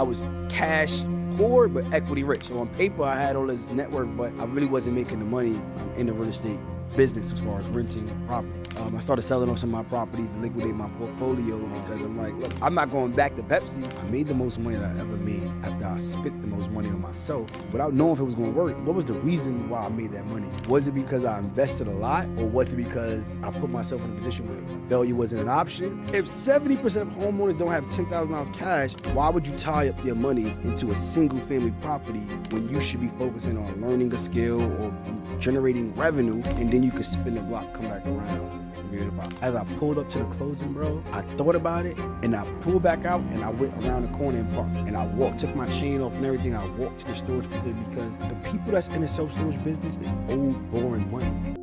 I was cash poor, but equity rich. So on paper, I had all this net worth, but I really wasn't making the money in the real estate business as far as renting property. I started selling off some of my properties to liquidate my portfolio because I'm like, look, I'm not going back to Pepsi. I made the most money that I ever made after I spent the most money on myself without knowing if it was going to work. What was the reason why I made that money? Was it because I invested a lot, or was it because I put myself in a position where failure wasn't an option? If 70% of homeowners don't have $10,000 cash, why would you tie up your money into a single family property when you should be focusing on learning a skill or generating revenue, and then you could spin the block, come back around? As I pulled up to the closing, bro, I thought about it, and I pulled back out, and I went around the corner and parked, and I walked, took my chain off and everything. I walked to the storage facility because the people that's in the self-storage business is old, boring money.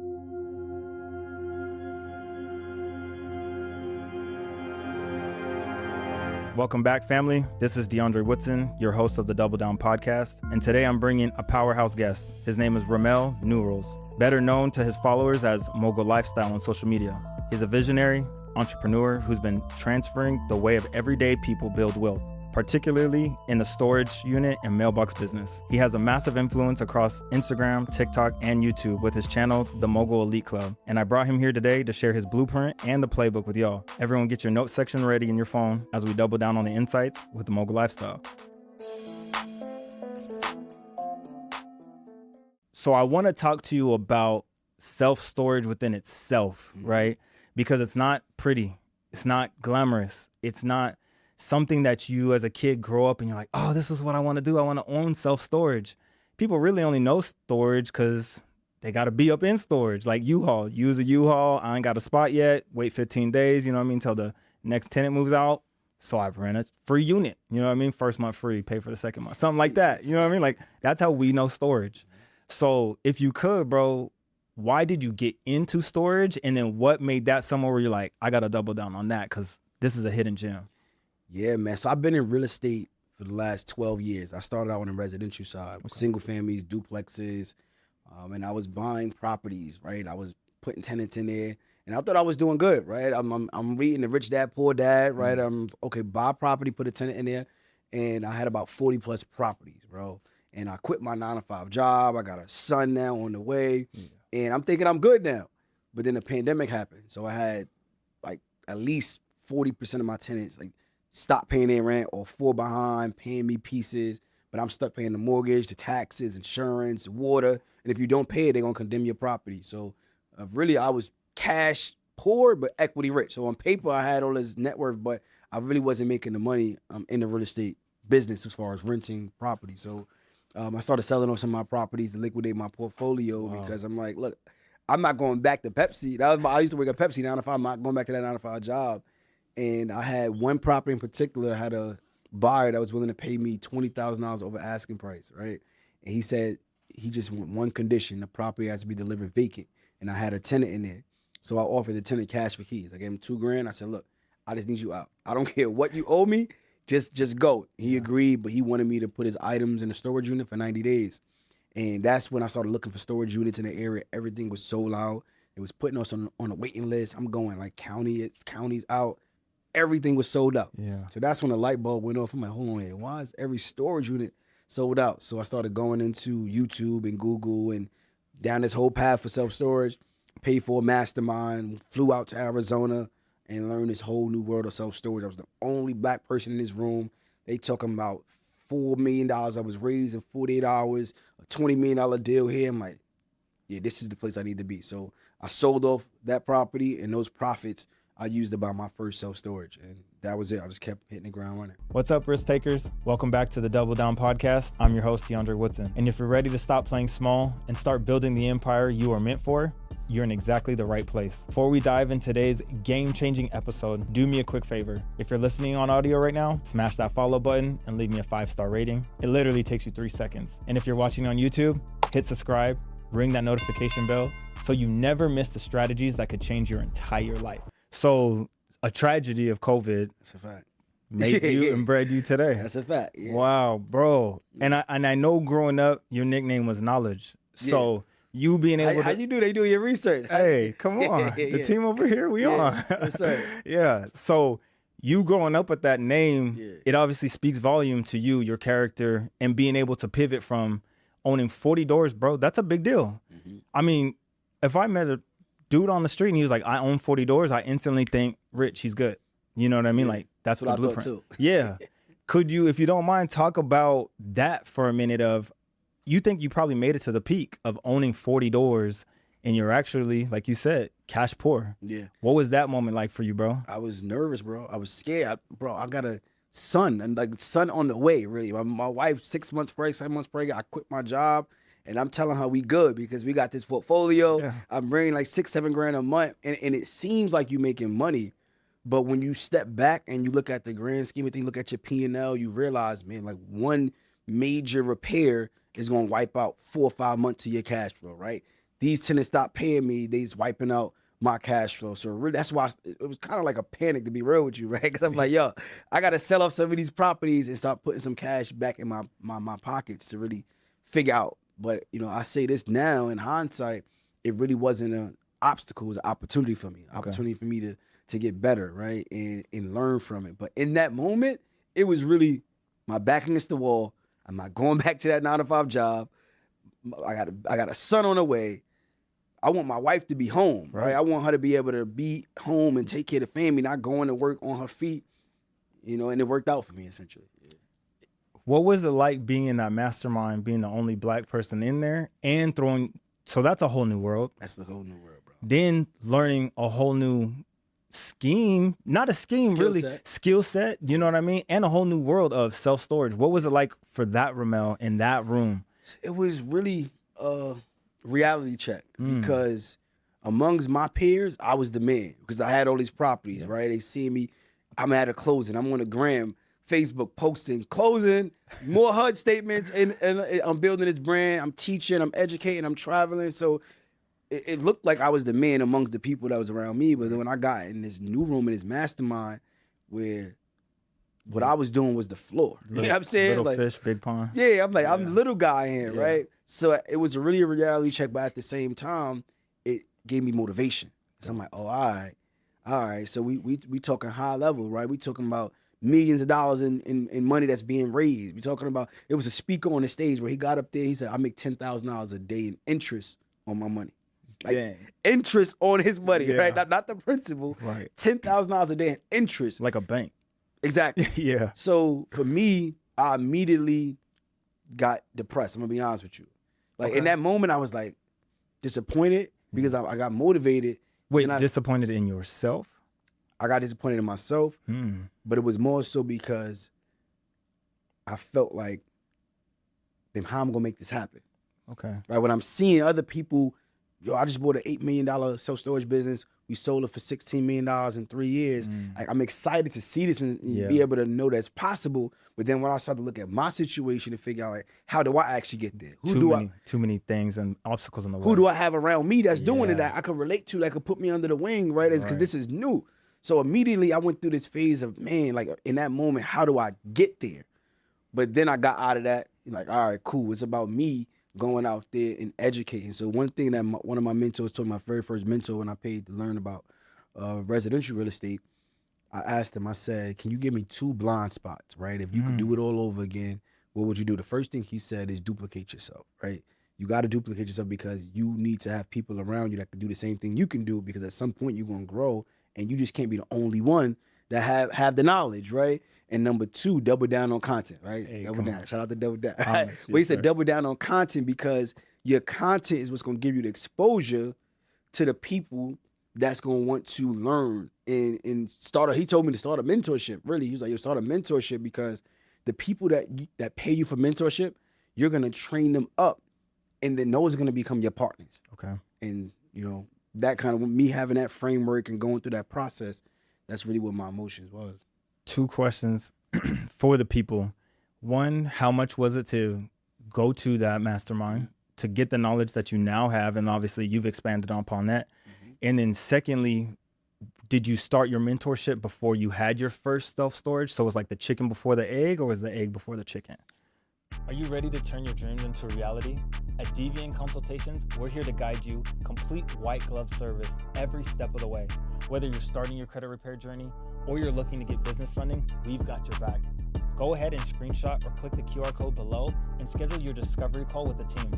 Welcome back, family. This is DeAndre Woodson, your host of the Double Down podcast, and today I'm bringing a powerhouse guest. His name is Ramel Newell, better known to his followers as Mogul Lifestyle on social media. He's a visionary entrepreneur who's been transferring the way of everyday people build wealth, particularly in the storage unit and mailbox business. He has a massive influence across Instagram, TikTok, and YouTube with his channel, The Mogul Elite Club. And I brought him here today to share his blueprint and the playbook with y'all. Everyone get your notes section ready in your phone as we double down on the insights with the Mogul Lifestyle. So I want to talk to you about self-storage within itself, right? Because it's not pretty. It's not glamorous. It's not something that you as a kid grow up and you're like, oh, this is what I want to do. I want to own self-storage. People really only know storage because they got to be up in storage, like U-Haul. Use a U-Haul. I ain't got a spot yet. Wait 15 days, you know what I mean, until the next tenant moves out. So I rent a free unit, you know what I mean? First month free, pay for the second month, something like that. You know what I mean? Like, that's how we know storage. So if you could, bro, why did you get into storage? And then what made that somewhere where you're like, I got to double down on that because this is a hidden gem? Yeah, man. So I've been in real estate for the last 12 years. I started out on the residential side with single families, duplexes, and I was buying properties, right? I was putting tenants in there, and I thought I was doing good, right? I'm reading the Rich Dad, Poor Dad, right? Okay, buy property, put a tenant in there, and I had about 40 plus properties, bro. And I quit my 9-to-5 job. I got a son now on the way, and I'm thinking I'm good now. But then the pandemic happened, so I had like at least 40% of my tenants like stop paying their rent or fall behind, paying me pieces, but I'm stuck paying the mortgage, the taxes, insurance, water, and if you don't pay it, they're gonna condemn your property. So really, I was cash poor, but equity rich. So on paper, I had all this net worth, but I really wasn't making the money in the real estate business as far as renting property. So I started selling off some of my properties to liquidate my portfolio because I'm like, look, I'm not going back to Pepsi. I used to work at Pepsi 9-to-5. I'm not going back to that 9-to-5 job. And I had one property in particular, I had a buyer that was willing to pay me $20,000 over asking price, right? And he said he just want one condition: the property has to be delivered vacant. And I had a tenant in there. So I offered the tenant cash for keys. I gave him $2,000. I said, look, I just need you out. I don't care what you owe me, just go. He agreed, but he wanted me to put his items in a storage unit for 90 days. And that's when I started looking for storage units in the area. Everything was sold out. It was putting us on a waiting list. I'm going like counties out. Everything was sold out. Yeah. So that's when the light bulb went off. I'm like, hold on here. Why is every storage unit sold out? So I started going into YouTube and Google and down this whole path for self-storage, paid for a mastermind, flew out to Arizona and learned this whole new world of self-storage. I was the only black person in this room. They talking about $4 million I was raised in 48 hours, a $20 million deal here. I'm like, yeah, this is the place I need to be. So I sold off that property, and those profits I used to buy my first self-storage, and that was it. I just kept hitting the ground running. What's up, risk takers? Welcome back to the Double Down podcast. I'm your host, DeAndre Woodson. And if you're ready to stop playing small and start building the empire you are meant for, you're in exactly the right place. Before we dive in today's game-changing episode, do me a quick favor. If you're listening on audio right now, smash that follow button and leave me a 5-star rating. It literally takes you 3 seconds. And if you're watching on YouTube, hit subscribe, ring that notification bell so you never miss the strategies that could change your entire life. So a tragedy of COVID, that's a fact, made you and bred you today. That's a fact. Yeah. Wow, bro. And I know growing up, your nickname was Knowledge. So you being able how you do? They do your research. Hey, come on. The team over here, we on. Yes, sir. Yeah. So you growing up with that name, Yeah. it obviously speaks volume to you, your character, and being able to pivot from owning 40 doors, bro. That's a big deal. Mm-hmm. I mean, if I met a dude on the street and he was like, I own 40 doors, I instantly think, Rich, he's good. You know what I mean? Yeah, Like, that's what the I blueprint. thought too. Yeah. Could you, if you don't mind, talk about that for a minute of, you think you probably made it to the peak of owning 40 doors and you're actually, like you said, cash poor. Yeah. What was that moment like for you, bro? I was nervous, bro. I was scared. I got a son, and like son on the way, really. My wife, 6 months pregnant, 7 months pregnant. I quit my job, and I'm telling her we good because we got this portfolio. Yeah. I'm bringing like $6-7 a month, and it seems like you're making money. But when you step back and you look at the grand scheme of things, look at your P&L, you realize, man, like one major repair is going to wipe out 4 or 5 months of your cash flow, right? These tenants stop paying me, they's wiping out my cash flow. So really, that's why it was kind of like a panic, to be real with you, right? Because I'm like, yo, I got to sell off some of these properties and start putting some cash back in my pockets to really figure out. But, you know, I say this now in hindsight, it really wasn't an obstacle, it was an opportunity for me. Opportunity for me to get better, right? And learn from it. But in that moment, it was really my back against the wall. I'm not going back to that 9-to-5 job. I got a son on the way. I want my wife to be home, right? I want her to be able to be home and take care of the family, not going to work on her feet, you know, and it worked out for me, essentially. Yeah. What was it like being in that mastermind, being the only black person in there and so that's a whole new world. That's the whole new world, bro. Then learning a whole new scheme, not a scheme, skill set, you know what I mean? And a whole new world of self-storage. What was it like for that Ramel in that room? It was really reality check because amongst my peers, I was the man because I had all these properties, right? They see me, I'm at a closing, I'm on the gram, Facebook posting, closing, more HUD statements, and I'm building this brand, I'm teaching, I'm educating, I'm traveling. So it looked like I was the man amongst the people that was around me. But then when I got in this new room, in this mastermind, where what I was doing was the floor. You know what I'm saying? Little fish, big pond. Yeah, I'm like, I'm the little guy here, right? So it was really a reality check, but at the same time, it gave me motivation. So I'm like, oh, all right. So we talking high level, right? We talking about millions of dollars in money that's being raised. We talking about, it was a speaker on the stage where he got up there, he said, I make $10,000 a day in interest on my money. Like interest on his money, right? Not the principal. Right. $10,000 a day in interest. Like a bank. Exactly. Yeah. So for me, I immediately got depressed. I'm gonna be honest with you. Like in that moment, I was like disappointed because I got motivated. Wait, disappointed in yourself? I got disappointed in myself, but it was more so because I felt like, then how am I gonna make this happen? Okay. Right. When I'm seeing other people, yo, I just bought an $8 million self-storage business. We sold it for $16 million in 3 years. Like, I'm excited to see this and be able to know that's possible. But then when I started to look at my situation and figure out, like, how do I actually get there? Too many things and obstacles in the way. Who do I have around me that's doing it that I could relate to, that could put me under the wing, right? Because this is new. So immediately I went through this phase of, man, like in that moment, how do I get there? But then I got out of that, like, all right, cool. It's about me going out there and educating. So one thing that one of my mentors told me, my very first mentor when I paid to learn about residential real estate, I asked him, I said, can you give me 2 blind spots, right? If you could do it all over again, what would you do? The first thing he said is duplicate yourself, right? You got to duplicate yourself because you need to have people around you that can do the same thing you can do, because at some point you're going to grow and you just can't be the only one that have the knowledge, right? And number 2, double down on content, right? Hey, double down. Shout out to double down. Right? But he said double down on content because your content is what's going to give you the exposure to the people that's going to want to learn and start. He told me to start a mentorship. Really, he was like, you start a mentorship because the people that pay you for mentorship, you're going to train them up, and then those are going to become your partners. Okay. And you know, that kind of me having that framework and going through that process, that's really what my emotions was. 2 questions for the people. 1, how much was it to go to that mastermind to get the knowledge that you now have? And obviously you've expanded upon that. And then secondly, did you start your mentorship before you had your first self-storage? So it was like the chicken before the egg, or was the egg before the chicken? Are you ready to turn your dreams into a reality? At Deviant Consultations, we're here to guide you, complete white glove service every step of the way. Whether you're starting your credit repair journey or you're looking to get business funding, we've got your back. Go ahead and screenshot or click the QR code below and schedule your discovery call with the team.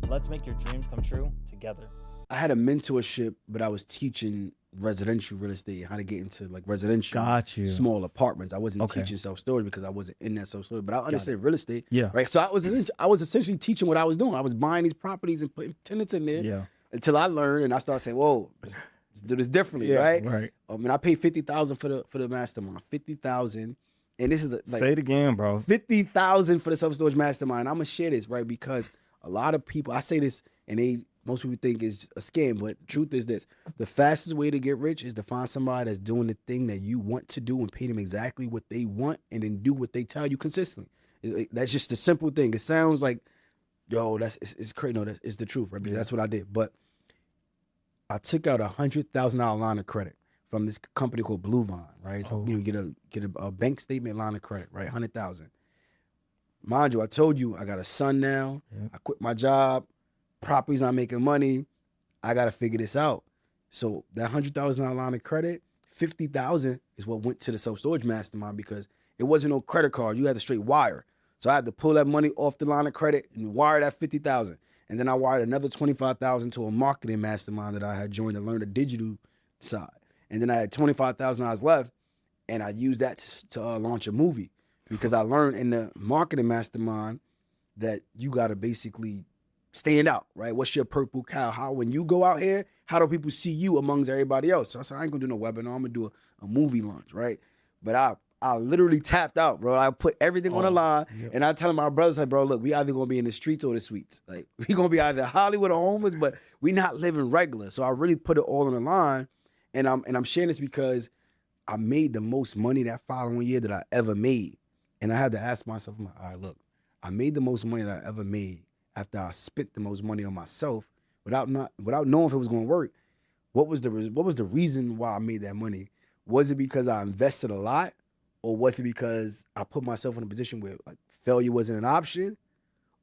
Let's make your dreams come true together. I had a mentorship, but I was teaching residential real estate, how to get into like residential small apartments. I wasn't teaching self-storage because I wasn't in that self-storage, but I understand real estate. Yeah. Right. So I was essentially teaching what I was doing. I was buying these properties and putting tenants in there until I learned and I started saying, whoa, let's do this differently, right? Right. I paid $50,000 for the mastermind. $50,000. And this is say it again, bro. $50,000 for the self-storage mastermind. I'm gonna share this, right? Because a lot of people, I say this and most people think it's a scam, but the truth is this. The fastest way to get rich is to find somebody that's doing the thing that you want to do and pay them exactly what they want and then do what they tell you consistently. That's just the simple thing. It sounds like, yo, it's crazy. No, it's the truth, right? Because that's what I did. But I took out $100,000 line of credit from this company called Blue Vine, right? So you get a bank statement line of credit, right? $100,000. Mind you, I told you I got a son now. I quit my job. Property's not making money. I got to figure this out. So that $100,000 line of credit, $50,000 is what went to the self-storage mastermind because it wasn't no credit card. You had to straight wire. So I had to pull that money off the line of credit and wire that $50,000. And then I wired another $25,000 to a marketing mastermind that I had joined to learn the digital side. And then I had $25,000 left, and I used that to launch a movie because I learned in the marketing mastermind that you got to basically stand out, right? What's your purple cow? How, when you go out here, how do people see you amongst everybody else? So I said, I ain't gonna do no webinar. I'm gonna do a movie launch, right? But I literally tapped out, bro. I put everything on the line, and I tell my brothers, like, bro, look, we either gonna be in the streets or the suites. Like, we gonna be either Hollywood or homeless, but we not living regular. So I really put it all on the line, and I'm sharing this because I made the most money that following year that I ever made, and I had to ask myself, all right, look, I made the most money that I ever made after I spent the most money on myself without knowing if it was going to work. What was the reason why I made that money? Was it because I invested a lot, or was it because I put myself in a position where like failure wasn't an option,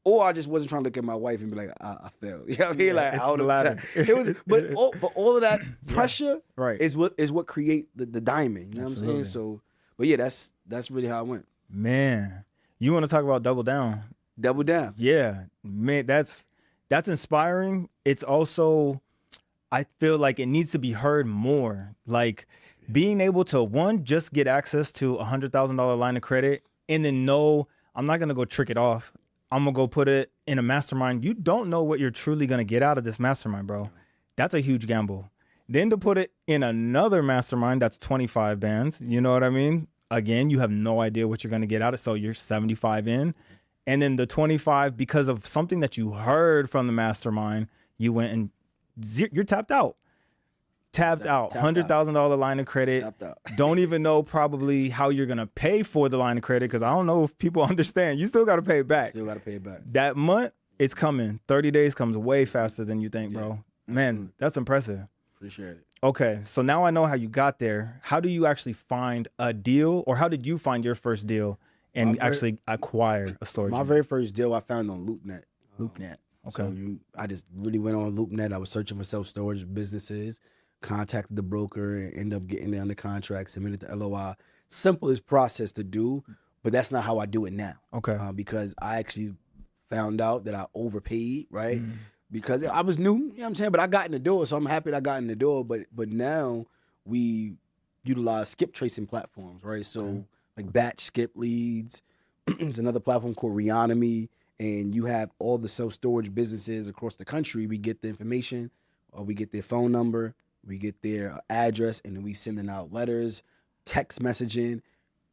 or I just wasn't trying to look at my wife and be like, I failed. You know what I mean? Like out of time. It was, but all of that pressure is what create the diamond. You know what I'm saying? So, but yeah, that's really how it went. Man, you want to talk about double down? Double down. Yeah, man, that's inspiring. It's also, I feel like it needs to be heard more. Like being able to just get access to $100,000 line of credit and then know I'm not gonna go trick it off. I'm gonna go put it in a mastermind. You don't know what you're truly gonna get out of this mastermind, bro. That's a huge gamble. Then to put it in another mastermind that's 25 bands, you know what I mean? Again, you have no idea what you're gonna get out of it. So you're 75 in. And then the 25, because of something that you heard from the mastermind, you went and you're tapped out. Tapped out. $100,000 line of credit. Tapped out. Don't even know probably how you're going to pay for the line of credit because I don't know if people understand. You still got to pay it back. Still got to pay it back. That month, it's coming. 30 days comes way faster than you think, bro. Man, that's impressive. Appreciate it. Okay, so now I know how you got there. How do you actually find a deal, or how did you find your first deal? And actually acquire a storage. My very first deal I found on LoopNet. LoopNet. Okay. So I just really went on LoopNet. I was searching for self-storage businesses, contacted the broker, and ended up getting it under contract, submitted the LOI. Simplest process to do, but that's not how I do it now. Okay. Because I actually found out that I overpaid, right? Because I was new, you know what I'm saying? But I got in the door, so I'm happy that I got in the door. But now we utilize skip tracing platforms, right? So like batch skip leads. There's another platform called Reonomy, and you have all the self-storage businesses across the country. We get the information, or we get their phone number, we get their address, and then we sending out letters, text messaging.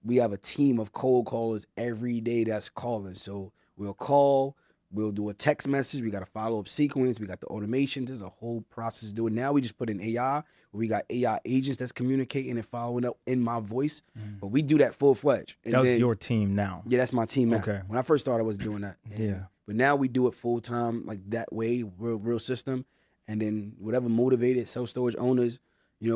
We have a team of cold callers every day that's calling. So we'll call, we'll do a text message. We got a follow-up sequence. We got the automation. There's a whole process to do it. Now we just put in AI. We got AI agents that's communicating and following up in my voice. But we do that full-fledged. That's your team now. Yeah, that's my team now. Okay. When I first started, I was doing that. Yeah. But now we do it full-time, like that way, real system. And then whatever motivated self-storage owners,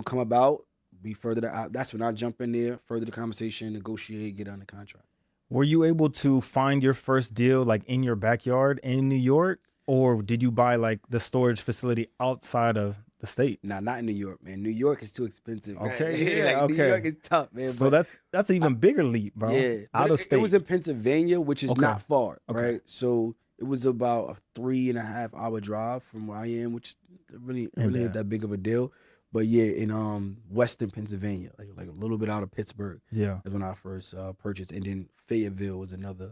come about, we further the, that's when I jump in there, further the conversation, negotiate, get on the contract. Were you able to find your first deal like in your backyard in New York, or did you buy like the storage facility outside of the state. Nah, not in New York, man. New York is too expensive. Right? Okay, yeah, Like, okay. New York is tough, man. So but that's an even bigger leap, bro. yeah, Out but of state. It was in Pennsylvania, which is Okay. not far, Okay. right? So it was about a 3.5 hour drive from where I am, which really ain't that big of a deal. But yeah, in Western Pennsylvania, like a little bit out of Pittsburgh. Yeah. Is when I first purchased, and then Fayetteville was another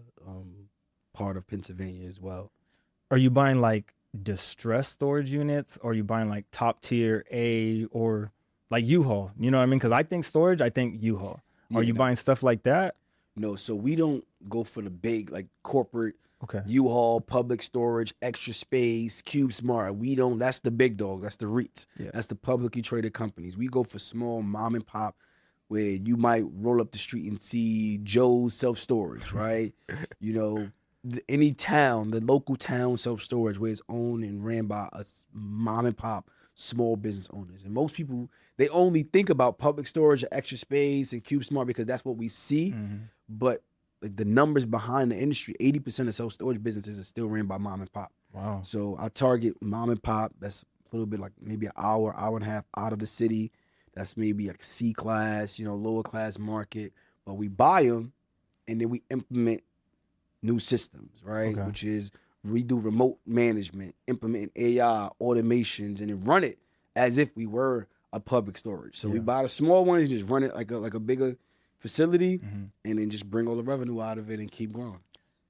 part of Pennsylvania as well. Are you buying like distressed storage units, or are you buying like top tier A, or like U-Haul? You know what I mean? Because I think storage, I think U-Haul. Are you buying stuff like that? No, so we don't go for the big like corporate Okay. U-Haul, public storage, extra space, Cube Smart. We don't. That's the big dog. That's the REITs. Yeah. That's the publicly traded companies. We go for small mom and pop, where you might roll up the street and see Joe's self storage, right? You know, any town, the local town self storage, where it's owned and ran by us mom and pop small business owners. And most people, they only think about public storage or extra space and Cube Smart because that's what we see. Mm-hmm. But like the numbers behind the industry, 80% of self-storage businesses are still ran by mom and pop. Wow. So I target mom and pop. That's a little bit like maybe an hour and a half out of the city. That's maybe like C class, lower class market. But we buy them and then we implement new systems, right? Okay. Which is we do remote management, implement AI, automations, and then run it as if we were a public storage. So we buy the small ones, just run it like a bigger facility, and then just bring all the revenue out of it and keep growing.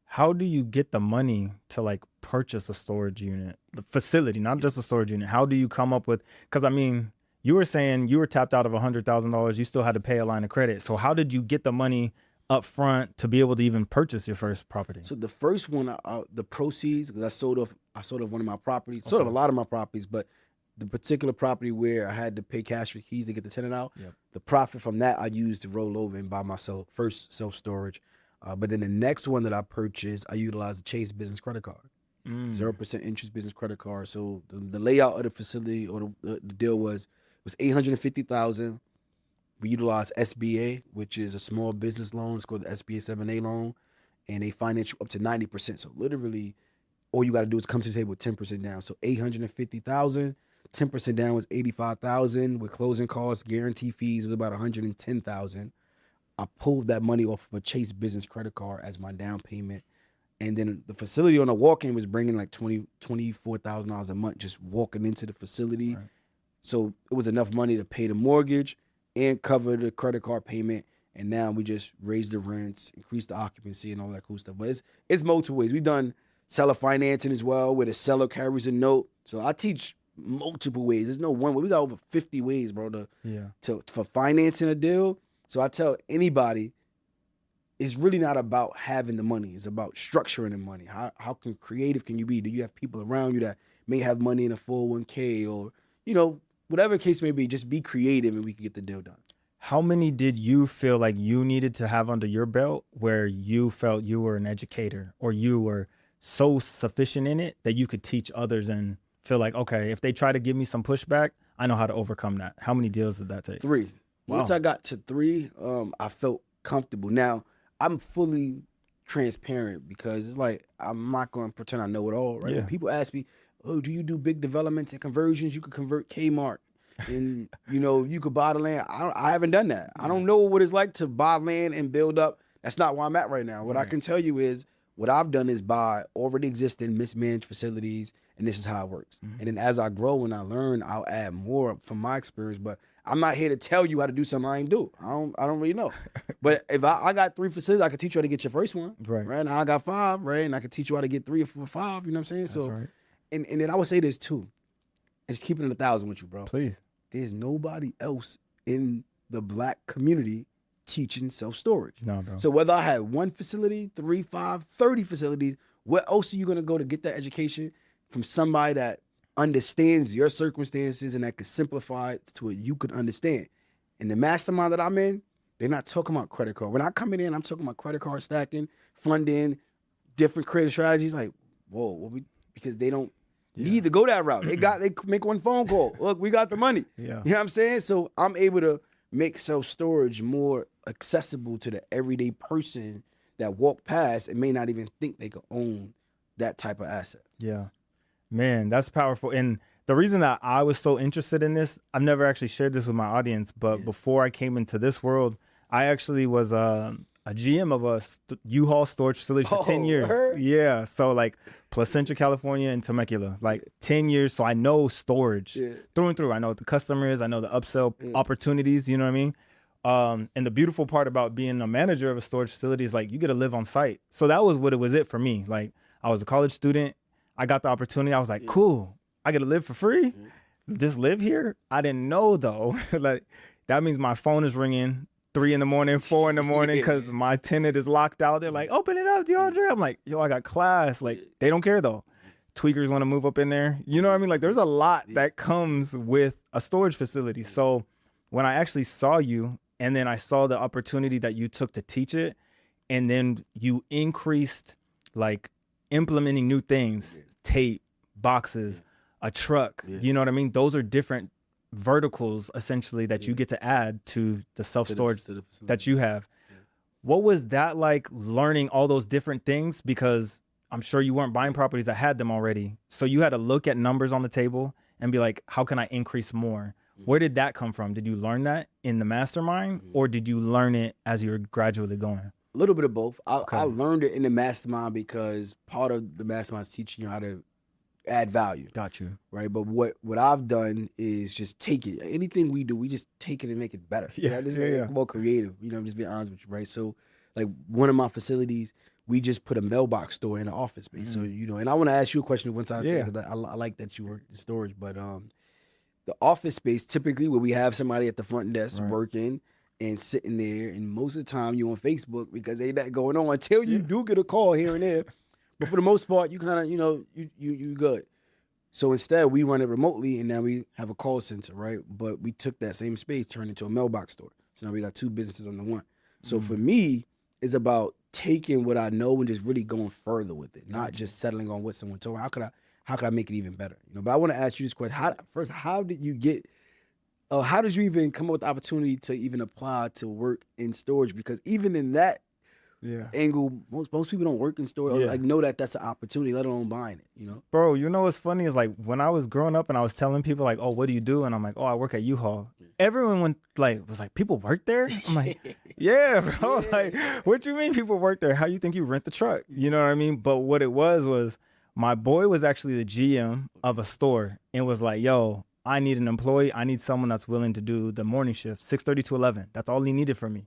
How do you get the money to like purchase a storage unit, the facility, not just a storage unit? How do you come up with, because I mean, you were saying you were tapped out of $100,000, you still had to pay a line of credit. So how did you get the money up front to be able to even purchase your first property? So the first one, the proceeds, because I sold off one of my properties, sold off a lot of my properties, but the particular property where I had to pay cash for keys to get the tenant out, the profit from that I used to roll over and buy myself first self-storage. But then the next one that I purchased, I utilized the Chase business credit card, 0% interest business credit card. So the layout of the facility or the deal was $850,000. We utilized SBA, which is a small business loan. It's called the SBA 7A loan, and they finance you up to 90%. So literally, all you got to do is come to the table with 10% down. So $850,000. 10% down was $85,000 with closing costs, guarantee fees. It was about $110,000. I pulled that money off of a Chase business credit card as my down payment, and then the facility on the walk-in was bringing like $24,000 a month just walking into the facility. Right. So it was enough money to pay the mortgage and cover the credit card payment. And now we just raise the rents, increase the occupancy, and all that cool stuff. But it's multiple ways. We've done seller financing as well, where the seller carries a note. So I teach multiple ways. There's no one way. We got over 50 ways, bro, for financing a deal. So I tell anybody, it's really not about having the money. It's about structuring the money. How creative can you be? Do you have people around you that may have money in a 401k or, whatever the case may be, just be creative and we can get the deal done. How many did you feel like you needed to have under your belt where you felt you were an educator or you were so sufficient in it that you could teach others and feel like, okay, if they try to give me some pushback, I know how to overcome that? How many deals did that take? 3. Wow. Once I got to 3, I felt comfortable. Now, I'm fully transparent because it's like, I'm not going to pretend I know it all, right? Yeah. When people ask me, oh, do you do big developments and conversions? You could convert Kmart and, you could buy the land. I haven't done that. I don't know what it's like to buy land and build up. That's not where I'm at right now. What I can tell you is what I've done is buy already existing mismanaged facilities, and this is how it works. And then as I grow and I learn, I'll add more from my experience. But I'm not here to tell you how to do something I ain't do. I don't really know. But if I got 3 facilities, I can teach you how to get your first one. Right. Now I got 5, right? And I can teach you how to get 3 or 5. You know what I'm saying? That's right. And then I would say this too. And just keeping it 1,000 with you, bro. Please. There's nobody else in the Black community teaching self-storage. No, bro. So whether I have 1 facility, 3, 5, 30 facilities, where else are you going to go to get that education from somebody that understands your circumstances and that could simplify it to what you could understand? And the mastermind that I'm in, they're not talking about credit card. When I come in, I'm talking about credit card stacking, funding, different creative strategies. Like, whoa, because they don't need to go that route. They make 1 phone call. Look, we got the money. Yeah. You know what I'm saying? So I'm able to make self-storage more accessible to the everyday person that walk past and may not even think they could own that type of asset. Yeah, man, that's powerful. And The reason that I was so interested in this, I've never actually shared this with my audience, but before I came into this world, I actually was a GM of a U-Haul storage facility for 10 years. Word? Yeah. So like Placentia, California and Temecula, like 10 years. So I know storage through and through. I know the customers, I know the upsell opportunities, you know what I mean? And the beautiful part about being a manager of a storage facility is like you get to live on site. So that was what it was for me. Like I was a college student. I got the opportunity. I was like, cool. I get to live for free. Just live here. I didn't know though. Like that means my phone is ringing 3 a.m, 4 a.m, because my tenant is locked out. They're like, open it up, DeAndre. I'm like, yo, I got class. Like they don't care though. Tweakers want to move up in there. You know what I mean? Like there's a lot that comes with a storage facility. So when I actually saw you and then I saw the opportunity that you took to teach it, and then you increased like implementing new things, tape, boxes, a truck, you know what I mean? Those are different verticals essentially that you get to add to the self-storage that you have. What was that like, learning all those different things? Because I'm sure you weren't buying properties that had them already. So you had to look at numbers on the table and be like, how can I increase more? Where did that come from? Did you learn that in the mastermind or did you learn it as you were gradually going? A little bit of both. I learned it in the mastermind because part of the mastermind is teaching you how to add value. Got you. Right. But what I've done is just take it. Anything we do, we just take it and make it better. More creative. You know, I'm just being honest with you, right? So like one of my facilities, we just put a mailbox store in the office space. So, you know, and I want to ask you a question once I say, because I like that you work in storage, but the office space, typically where we have somebody at the front desk working and sitting there, and most of the time you on Facebook because ain't that going on until you do get a call here and there. But for the most part, you kind of, you know, you good. So instead, we run it remotely, and now we have a call center, right? But we took that same space, turned it into a mailbox store. So now we got 2 businesses under one. So for me, it's about taking what I know and just really going further with it, not just settling on what someone told me. How could I make it even better? You know. But I want to ask you this question: how did you get? How did you even come up with the opportunity to even apply to work in storage? Because even in that angle, most people don't work in storage or like know that that's an opportunity, let alone buying it, you know? Bro, you know what's funny is like when I was growing up and I was telling people like, oh, what do you do? And I'm like, oh, I work at U-Haul. Everyone was like, people work there? I'm like, yeah, bro. Like, what you mean people work there? How you think you rent the truck? You know what I mean? But what it was my boy was actually the GM of a store and was like, yo, I need an employee. I need someone that's willing to do the morning shift, 6:30 to 11. That's all he needed from me.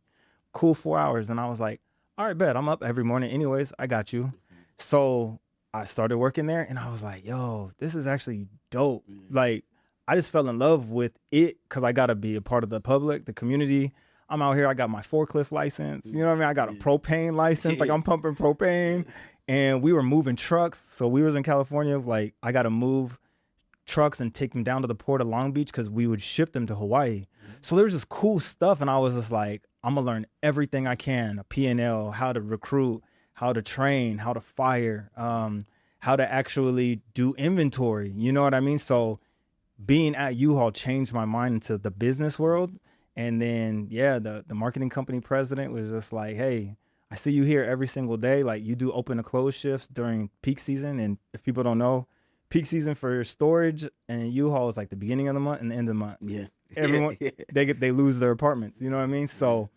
Cool, 4 hours. And I was like, all right, bet. I'm up every morning anyways. I got you. So I started working there and I was like, yo, this is actually dope. Like, I just fell in love with it because I got to be a part of the public, the community. I'm out here. I got my forklift license. You know what I mean? I got a propane license. Like, I'm pumping propane. And we were moving trucks. So we was in California. Like, I got to move trucks and take them down to the port of Long Beach because we would ship them to Hawaii. So there was this cool stuff. And I was just like, I'm going to learn everything I can, a P&L, how to recruit, how to train, how to fire, how to actually do inventory. You know what I mean? So being at U-Haul changed my mind into the business world. And then, the marketing company president was just like, hey, I see you here every single day. Like, you do open and close shifts during peak season. And if people don't know, peak season for storage and U-Haul is like the beginning of the month and the end of the month. Yeah. Everyone, they lose their apartments. You know what I mean? So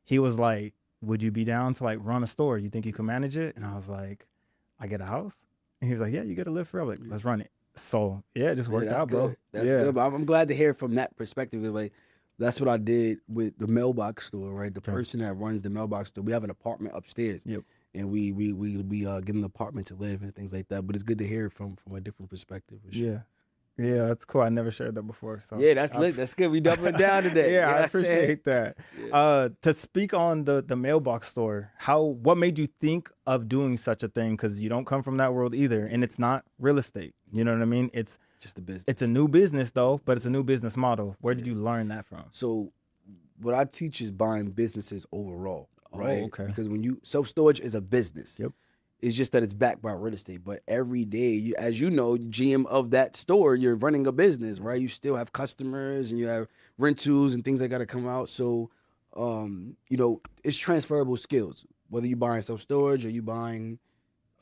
he was like, would you be down to like run a store? You think you can manage it? And I was like, I get a house? And he was like, yeah, you get to live forever. Like, let's run it. So it just worked out, bro. That's good. But I'm glad to hear from that perspective. Like, that's what I did with the mailbox store, right? The person that runs the mailbox store, we have an apartment upstairs. Yep. And we give them an apartment to live and things like that. But it's good to hear from a different perspective. For sure. Yeah, that's cool. I never shared that before. So that's lit. That's good. We doubling down today. I appreciate that. To speak on the mailbox store, what made you think of doing such a thing? Because you don't come from that world either, and it's not real estate. You know what I mean? It's just a business. It's a new business though, but it's a new business model. Where did you learn that from? So, what I teach is buying businesses overall, right? Oh, okay. Because when self-storage is a business. Yep. It's just that it's backed by real estate. But every day, as you know, GM of that store, you're running a business, right? You still have customers and you have rentals and things that got to come out. So, it's transferable skills. Whether you're buying self-storage or you buying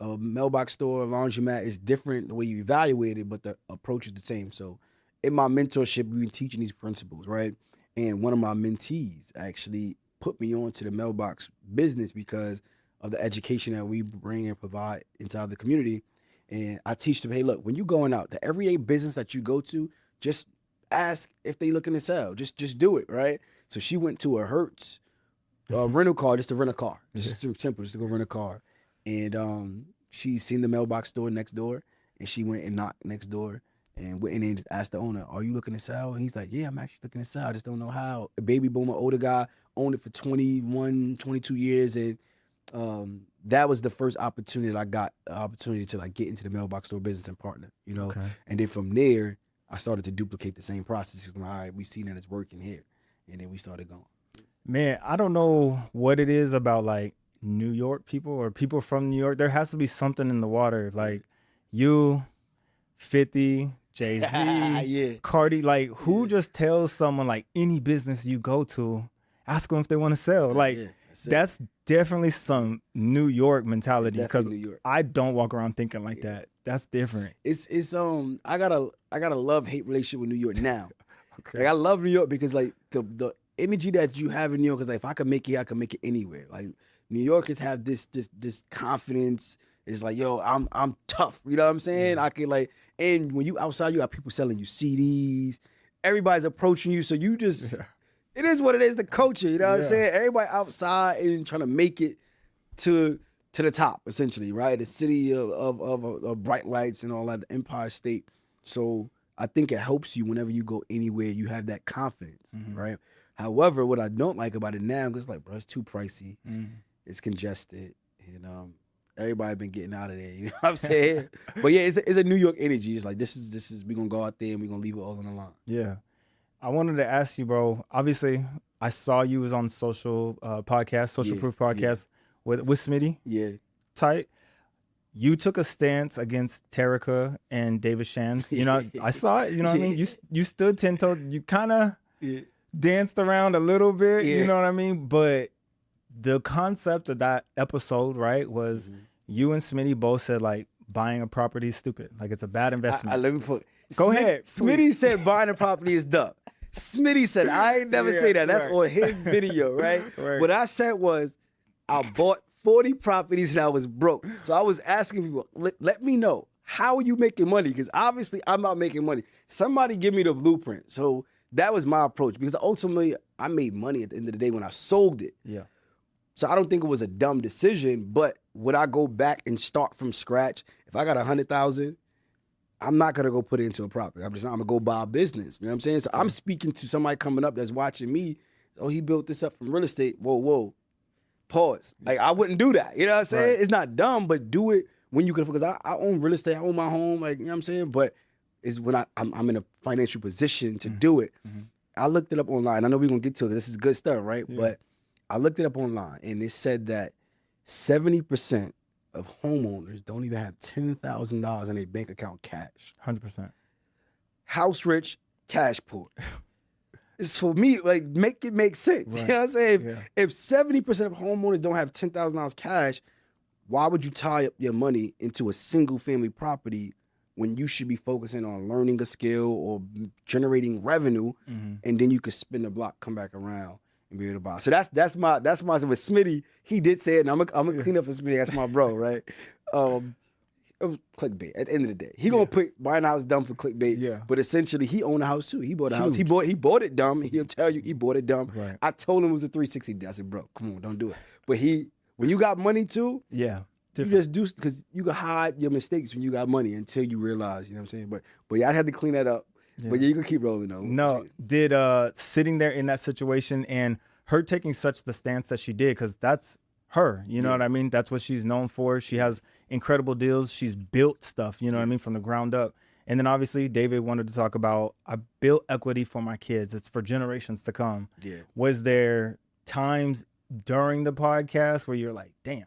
a mailbox store, a laundromat is different the way you evaluate it, but the approach is the same. So in my mentorship, we've been teaching these principles, right? And one of my mentees actually put me on to the mailbox business because of the education that we bring and provide inside the community. And I teach them, hey, look, when you're going out, the everyday business that you go to, just ask if they looking to sell. Just do it, right? So she went to a Hertz rental car just to rent a car. Just simple, just to go rent a car. And she seen the mailbox store next door, and she went and knocked next door and went in and just asked the owner, are you looking to sell? And he's like, yeah, I'm actually looking to sell. I just don't know how. A baby boomer, older guy, owned it for 21, 22 years. And that was the first opportunity that I got, the opportunity to like get into the mailbox store business and partner, you know? Okay. And then from there, I started to duplicate the same process. All right, we seen that it's working here. And then we started going. Man, I don't know what it is about like New York people or people from New York. There has to be something in the water. Like you, 50, Jay-Z, yeah. Cardi, like who just tells someone like any business you go to, ask them if they want to sell. Like that's definitely some New York mentality because I don't walk around thinking like that. That's different. It's I got a love-hate relationship with New York now. Okay. Like I love New York because like the energy that you have in New York is like, if I can make it, I can make it anywhere. Like New Yorkers have this confidence. It's like, yo, I'm tough. You know what I'm saying? I can like, and when you outside, you got people selling you CDs. Everybody's approaching you, so you just, it is what it is. The culture, you know what I'm saying? Everybody outside and trying to make it to the top, essentially, right? The city of bright lights and all that, the Empire State. So I think it helps you whenever you go anywhere. You have that confidence, right? However, what I don't like about it now, because like, bro, it's too pricey. It's congested, and everybody been getting out of there. You know what I'm saying? But yeah, it's a New York energy. It's like this is we gonna go out there and we gonna leave it all on the line. Yeah, I wanted to ask you, bro. Obviously, I saw you was on social podcast, Social Proof podcast with Smitty. Yeah, tight. You took a stance against Terica and David Shands. You know, I saw it. You know what I mean? You stood 10 toes. You kind of danced around a little bit. You know what I mean? But the concept of that episode, right, was you and Smitty both said like buying a property is stupid. Like it's a bad investment. Let me put. Go ahead. Smitty said buying a property is dumb. Smitty said, I ain't never say that. That's on his video, right? What I said was, I bought 40 properties and I was broke. So I was asking people, let me know, how are you making money? Because obviously I'm not making money. Somebody give me the blueprint. So that was my approach because ultimately I made money at the end of the day when I sold it. Yeah. So I don't think it was a dumb decision, but would I go back and start from scratch? If I got 100,000, I'm not going to go put it into a property. I'm going to go buy a business. You know what I'm saying? So I'm speaking to somebody coming up that's watching me. Oh, he built this up from real estate. Whoa. Pause. Like, I wouldn't do that. You know what I'm saying? Right. It's not dumb, but do it when you can. Because I own real estate. I own my home. Like, you know what I'm saying? But it's when I'm in a financial position to do it. I looked it up online. I know we're going to get to it. This is good stuff, right? Yeah. But I looked it up online, and it said that 70% of homeowners don't even have $10,000 in their bank account cash. 100%. House rich, cash poor. It's for me, like, make it make sense. Right. You know what I'm saying? If 70% of homeowners don't have $10,000 cash, why would you tie up your money into a single family property when you should be focusing on learning a skill or generating revenue, and then you could spin the block, come back around, and be able to buy? So that's my with Smitty. He did say it, and I'm gonna clean up for Smitty. That's my bro, right? It was clickbait at the end of the day. He gonna put buying a house dumb for clickbait. Yeah. But essentially he owned a house too. He bought a house. He bought it dumb. He'll tell you he bought it dumb. Right. I told him it was a 360. I said, bro, come on, don't do it. But when you got money too, you just do, because you can hide your mistakes when you got money until you realize, you know what I'm saying? But yeah, I had to clean that up. Yeah. But yeah, you can keep rolling though. No, did sitting there in that situation and her taking such the stance that she did, because that's her, you know what I mean? That's what she's known for. She has incredible deals. She's built stuff, you know what I mean, from the ground up. And then obviously David wanted to talk about, I built equity for my kids. It's for generations to come. Yeah. Was there times during the podcast where you're like, damn,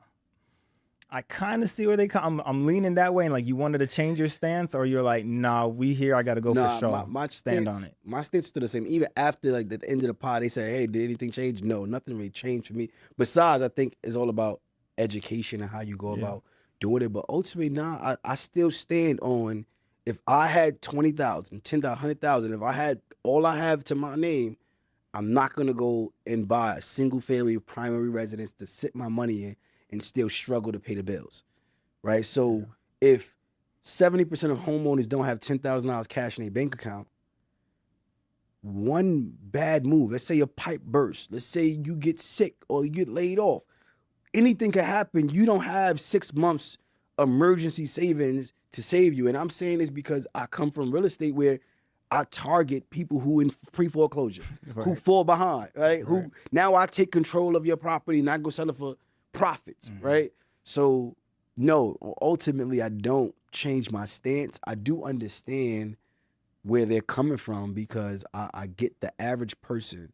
I kind of see where they come. I'm leaning that way, and like you wanted to change your stance, or you're like, nah, we here, I got to go for sure. My stand on it. My stance still the same. Even after like the end of the pod, they say, hey, did anything change? No, nothing really changed for me. Besides, I think it's all about education and how you go about daughter, but ultimately now I still stand on, if I had 20,000, 10,000, 100,000, if I had all I have to my name, I'm not going to go and buy a single family primary residence to sit my money in and still struggle to pay the bills, right? So if 70% of homeowners don't have $10,000 cash in their bank account, one bad move, let's say a pipe bursts, let's say you get sick or you get laid off, anything can happen. You don't have 6 months emergency savings to save you. And I'm saying this because I come from real estate where I target people who in pre-foreclosure, who fall behind, right? Who now I take control of your property and I go sell it for profits, right? So no, ultimately I don't change my stance. I do understand where they're coming from because I get the average person.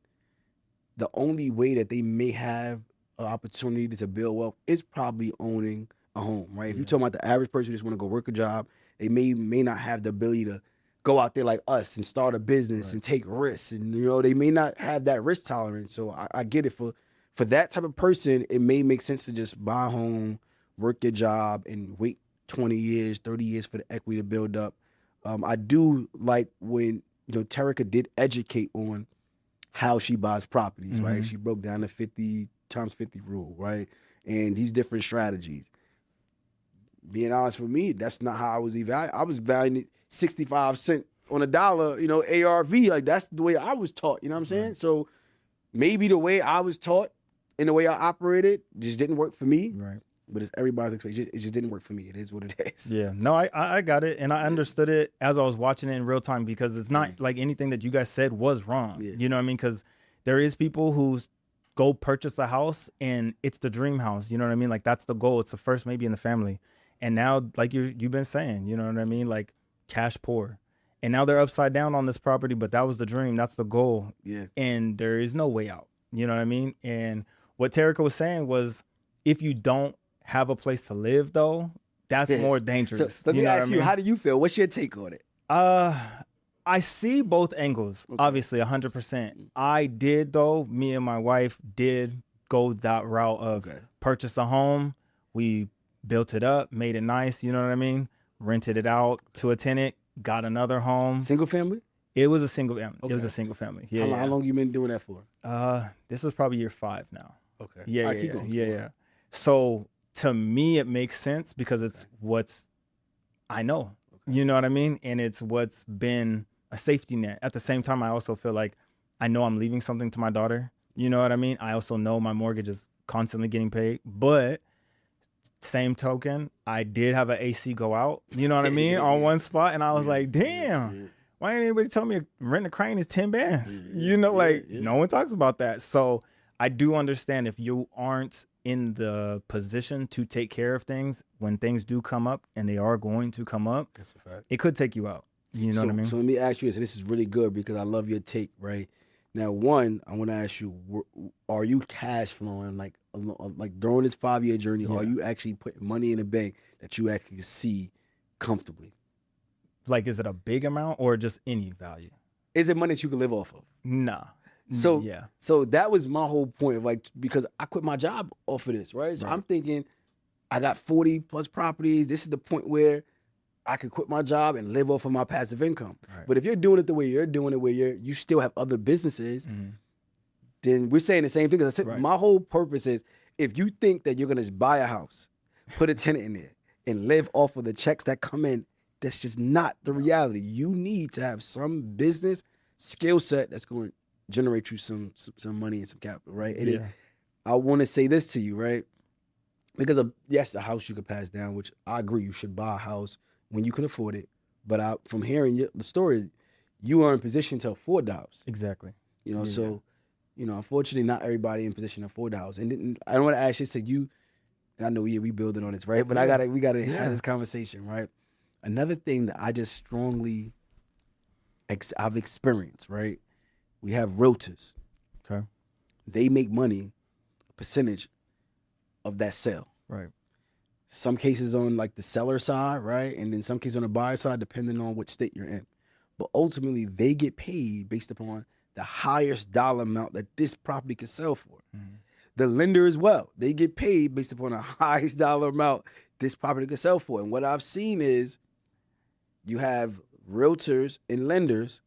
The only way that they may have an opportunity to build wealth is probably owning a home, right? If you're talking about the average person who just want to go work a job, they may not have the ability to go out there like us and start a business and take risks, and they may not have that risk tolerance. So I get it. For that type of person, it may make sense to just buy a home, work your job, and wait 20 years, 30 years for the equity to build up. I do like when Terica did educate on how she buys properties, right? She broke down the 50 times 50 rule, right? And these different strategies. Being honest with me, that's not how I was evaluated. I was valuing it 65 cents on a dollar, ARV. Like, that's the way I was taught, you know what I'm saying? So maybe the way I was taught and the way I operated just didn't work for me. Right. But it's everybody's expectation. It just didn't work for me. It is what it is. Yeah. No, I got it. And I understood it as I was watching it in real time, because it's not like anything that you guys said was wrong. Yeah. You know what I mean? Because there is people who go purchase a house and it's the dream house. You know what I mean? Like, that's the goal. It's the first maybe in the family. And now, like you've been saying, you know what I mean? Like, cash poor. And now they're upside down on this property, but that was the dream. That's the goal. Yeah. And there is no way out. You know what I mean? And what Terica was saying was, if you don't have a place to live, though, that's more dangerous. So let me ask you, how do you feel? What's your take on it? I see both angles, obviously, 100%. I did, though, me and my wife did go that route of purchase a home. We built it up, made it nice, you know what I mean? Rented it out to a tenant, got another home. Single family? It was a single family. It was a single family. Yeah. How long you been doing that for? This is probably year 5 now. Okay. Yeah. So to me, it makes sense because it's what's I know. You know what I mean? And it's what's been a safety net. At the same time, I also feel like I know I'm leaving something to my daughter. You know what I mean? I also know my mortgage is constantly getting paid, but same token, I did have an AC go out, you know what I mean, on one spot. And I was like, damn, why ain't anybody tell me rent a crane is 10 bands? No one talks about that. So I do understand if you aren't in the position to take care of things when things do come up, and they are going to come up, that's a fact. It could take you out. You know what I mean? So let me ask you this, and this is really good because I love your take, right? Now, one, I want to ask you, are you cash flowing like during this 5-year journey? Are you actually putting money in the bank that you actually see comfortably? Like, is it a big amount or just any value? Is it money that you can live off of? Nah. So that was my whole point of because I quit my job off of this, right? So I'm thinking I got 40 plus properties. This is the point where I could quit my job and live off of my passive income. Right. But if you're doing it the way you're doing it, where you still have other businesses, then we're saying the same thing. Because I said, my whole purpose is, if you think that you're going to just buy a house, put a tenant in there, and live off of the checks that come in, that's just not the reality. You need to have some business skill set that's going to generate you some money and some capital, right? And I want to say this to you, right? Because yes, a house you could pass down, which I agree, you should buy a house when you can afford it. But from hearing the story, you are in position to afford the house. Exactly. So, unfortunately, not everybody in position to afford the house. And I don't want to ask you, so you, and I know we building on this, right? But we gotta have this conversation, right? Another thing that I just strongly, I've experienced, right? We have realtors. Okay. They make money, a percentage of that sale. Right. Some cases on like the seller side, right? And then some cases on the buyer side, depending on which state you're in. But ultimately, they get paid based upon the highest dollar amount that this property can sell for. the lender as well. They get paid based upon the highest dollar amount this property could sell for. And what I've seen is you have realtors and lenders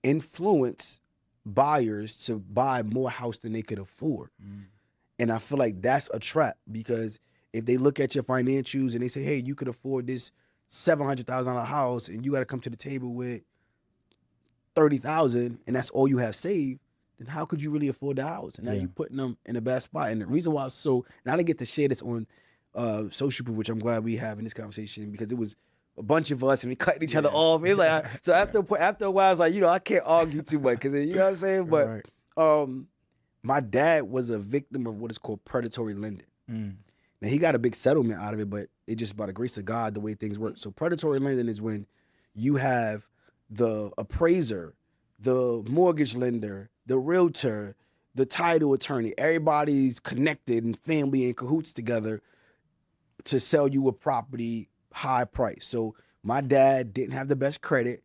influence buyers to buy more house than they could afford. And I feel like that's a trap, because if they look at your financials and they say, hey, you could afford this $700,000 house and you got to come to the table with $30,000 and that's all you have saved, then how could you really afford the house? And now you're putting them in a bad spot. And the reason why and I didn't get to share this on social proof, which I'm glad we have in this conversation, because it was a bunch of us and we cutting each other off. It was like, so after a while, I was like, I can't argue too much, because you know what I'm saying? But my dad was a victim of what is called predatory lending. Now, he got a big settlement out of it, but it's just by the grace of God, the way things work. So predatory lending is when you have the appraiser, the mortgage lender, the realtor, the title attorney, everybody's connected and family in cahoots together to sell you a property high price. So my dad didn't have the best credit,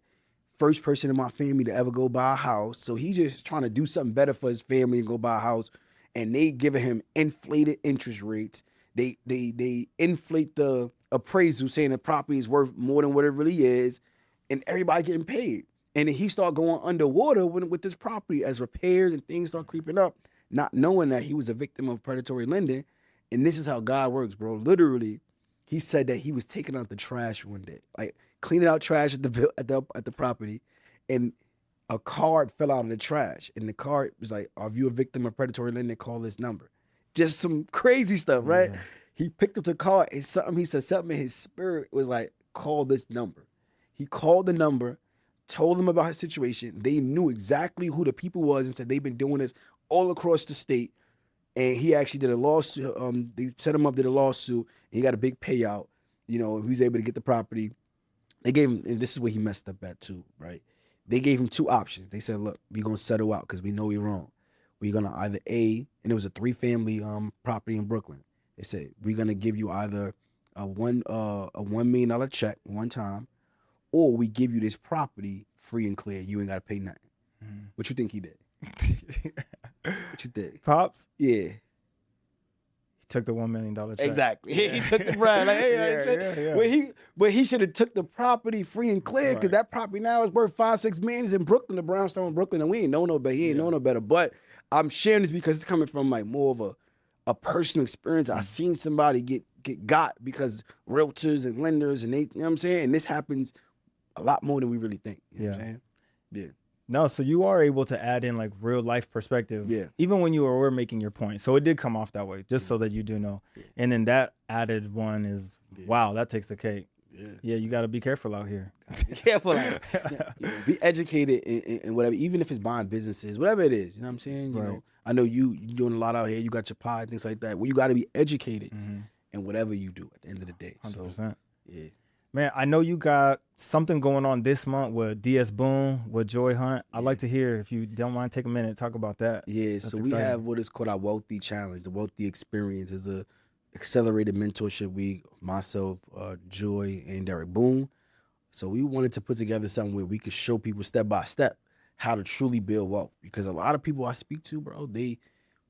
first person in my family to ever go buy a house. So he's just trying to do something better for his family and go buy a house. And they giving him inflated interest rates. They inflate the appraisal, saying the property is worth more than what it really is, and everybody getting paid. And then he start going underwater with this property as repairs and things start creeping up, not knowing that he was a victim of predatory lending. And this is how God works, bro. Literally, he said that he was taking out the trash one day, like cleaning out trash at the property, and a card fell out of the trash, and the card was like, "Are you a victim of predatory lending? Call this number." Just some crazy stuff, right? Yeah. He picked up the card and he said something in his spirit was like, call this number. He called the number, told them about his situation. They knew exactly who the people was and said they've been doing this all across the state. And he actually did a lawsuit. They set him up, did a lawsuit, and he got a big payout. He was able to get the property. They gave him, and this is where he messed up at too, right? They gave him two options. They said, look, we're going to settle out because we know we're wrong. We're going to either and it was a 3-family property in Brooklyn. They said, we're going to give you either a $1 million check one time, or we give you this property free and clear. You ain't got to pay nothing. What you think he did? What you think? Pops? Yeah. He took the $1 million check. Exactly. Yeah. He took the brand. Like, hey, But he should have took the property free and clear, because that property now is worth $5-6 million. It's in Brooklyn, the brownstone in Brooklyn, and we ain't know no better. He ain't know no better. But I'm sharing this because it's coming from like more of a personal experience. I seen somebody get got because realtors and lenders, and they, you know what I'm saying? And this happens a lot more than we really think. You know what I'm saying? Yeah. No, so you are able to add in like real life perspective, even when you were making your point. So it did come off that way, just so that you do know. And then that added one is, wow, that takes the cake. Yeah, you got to be careful out here. Be careful. Be educated in whatever, even if it's buying businesses, whatever it is. You know what I'm saying? You know, I know you're doing a lot out here. You got your pie, things like that. Well, you got to be educated in whatever you do at the end of the day. 100%. So, yeah. Man, I know you got something going on this month with DS Boone, with Joy Hunt. I'd like to hear, if you don't mind, take a minute, talk about that. Yeah, that's so exciting. We have what is called our Wealthy Challenge. The Wealthy Experience is a accelerated mentorship week. Myself, Joy, and Derek Boone. So we wanted to put together something where we could show people step by step how to truly build wealth. Because a lot of people I speak to, bro, they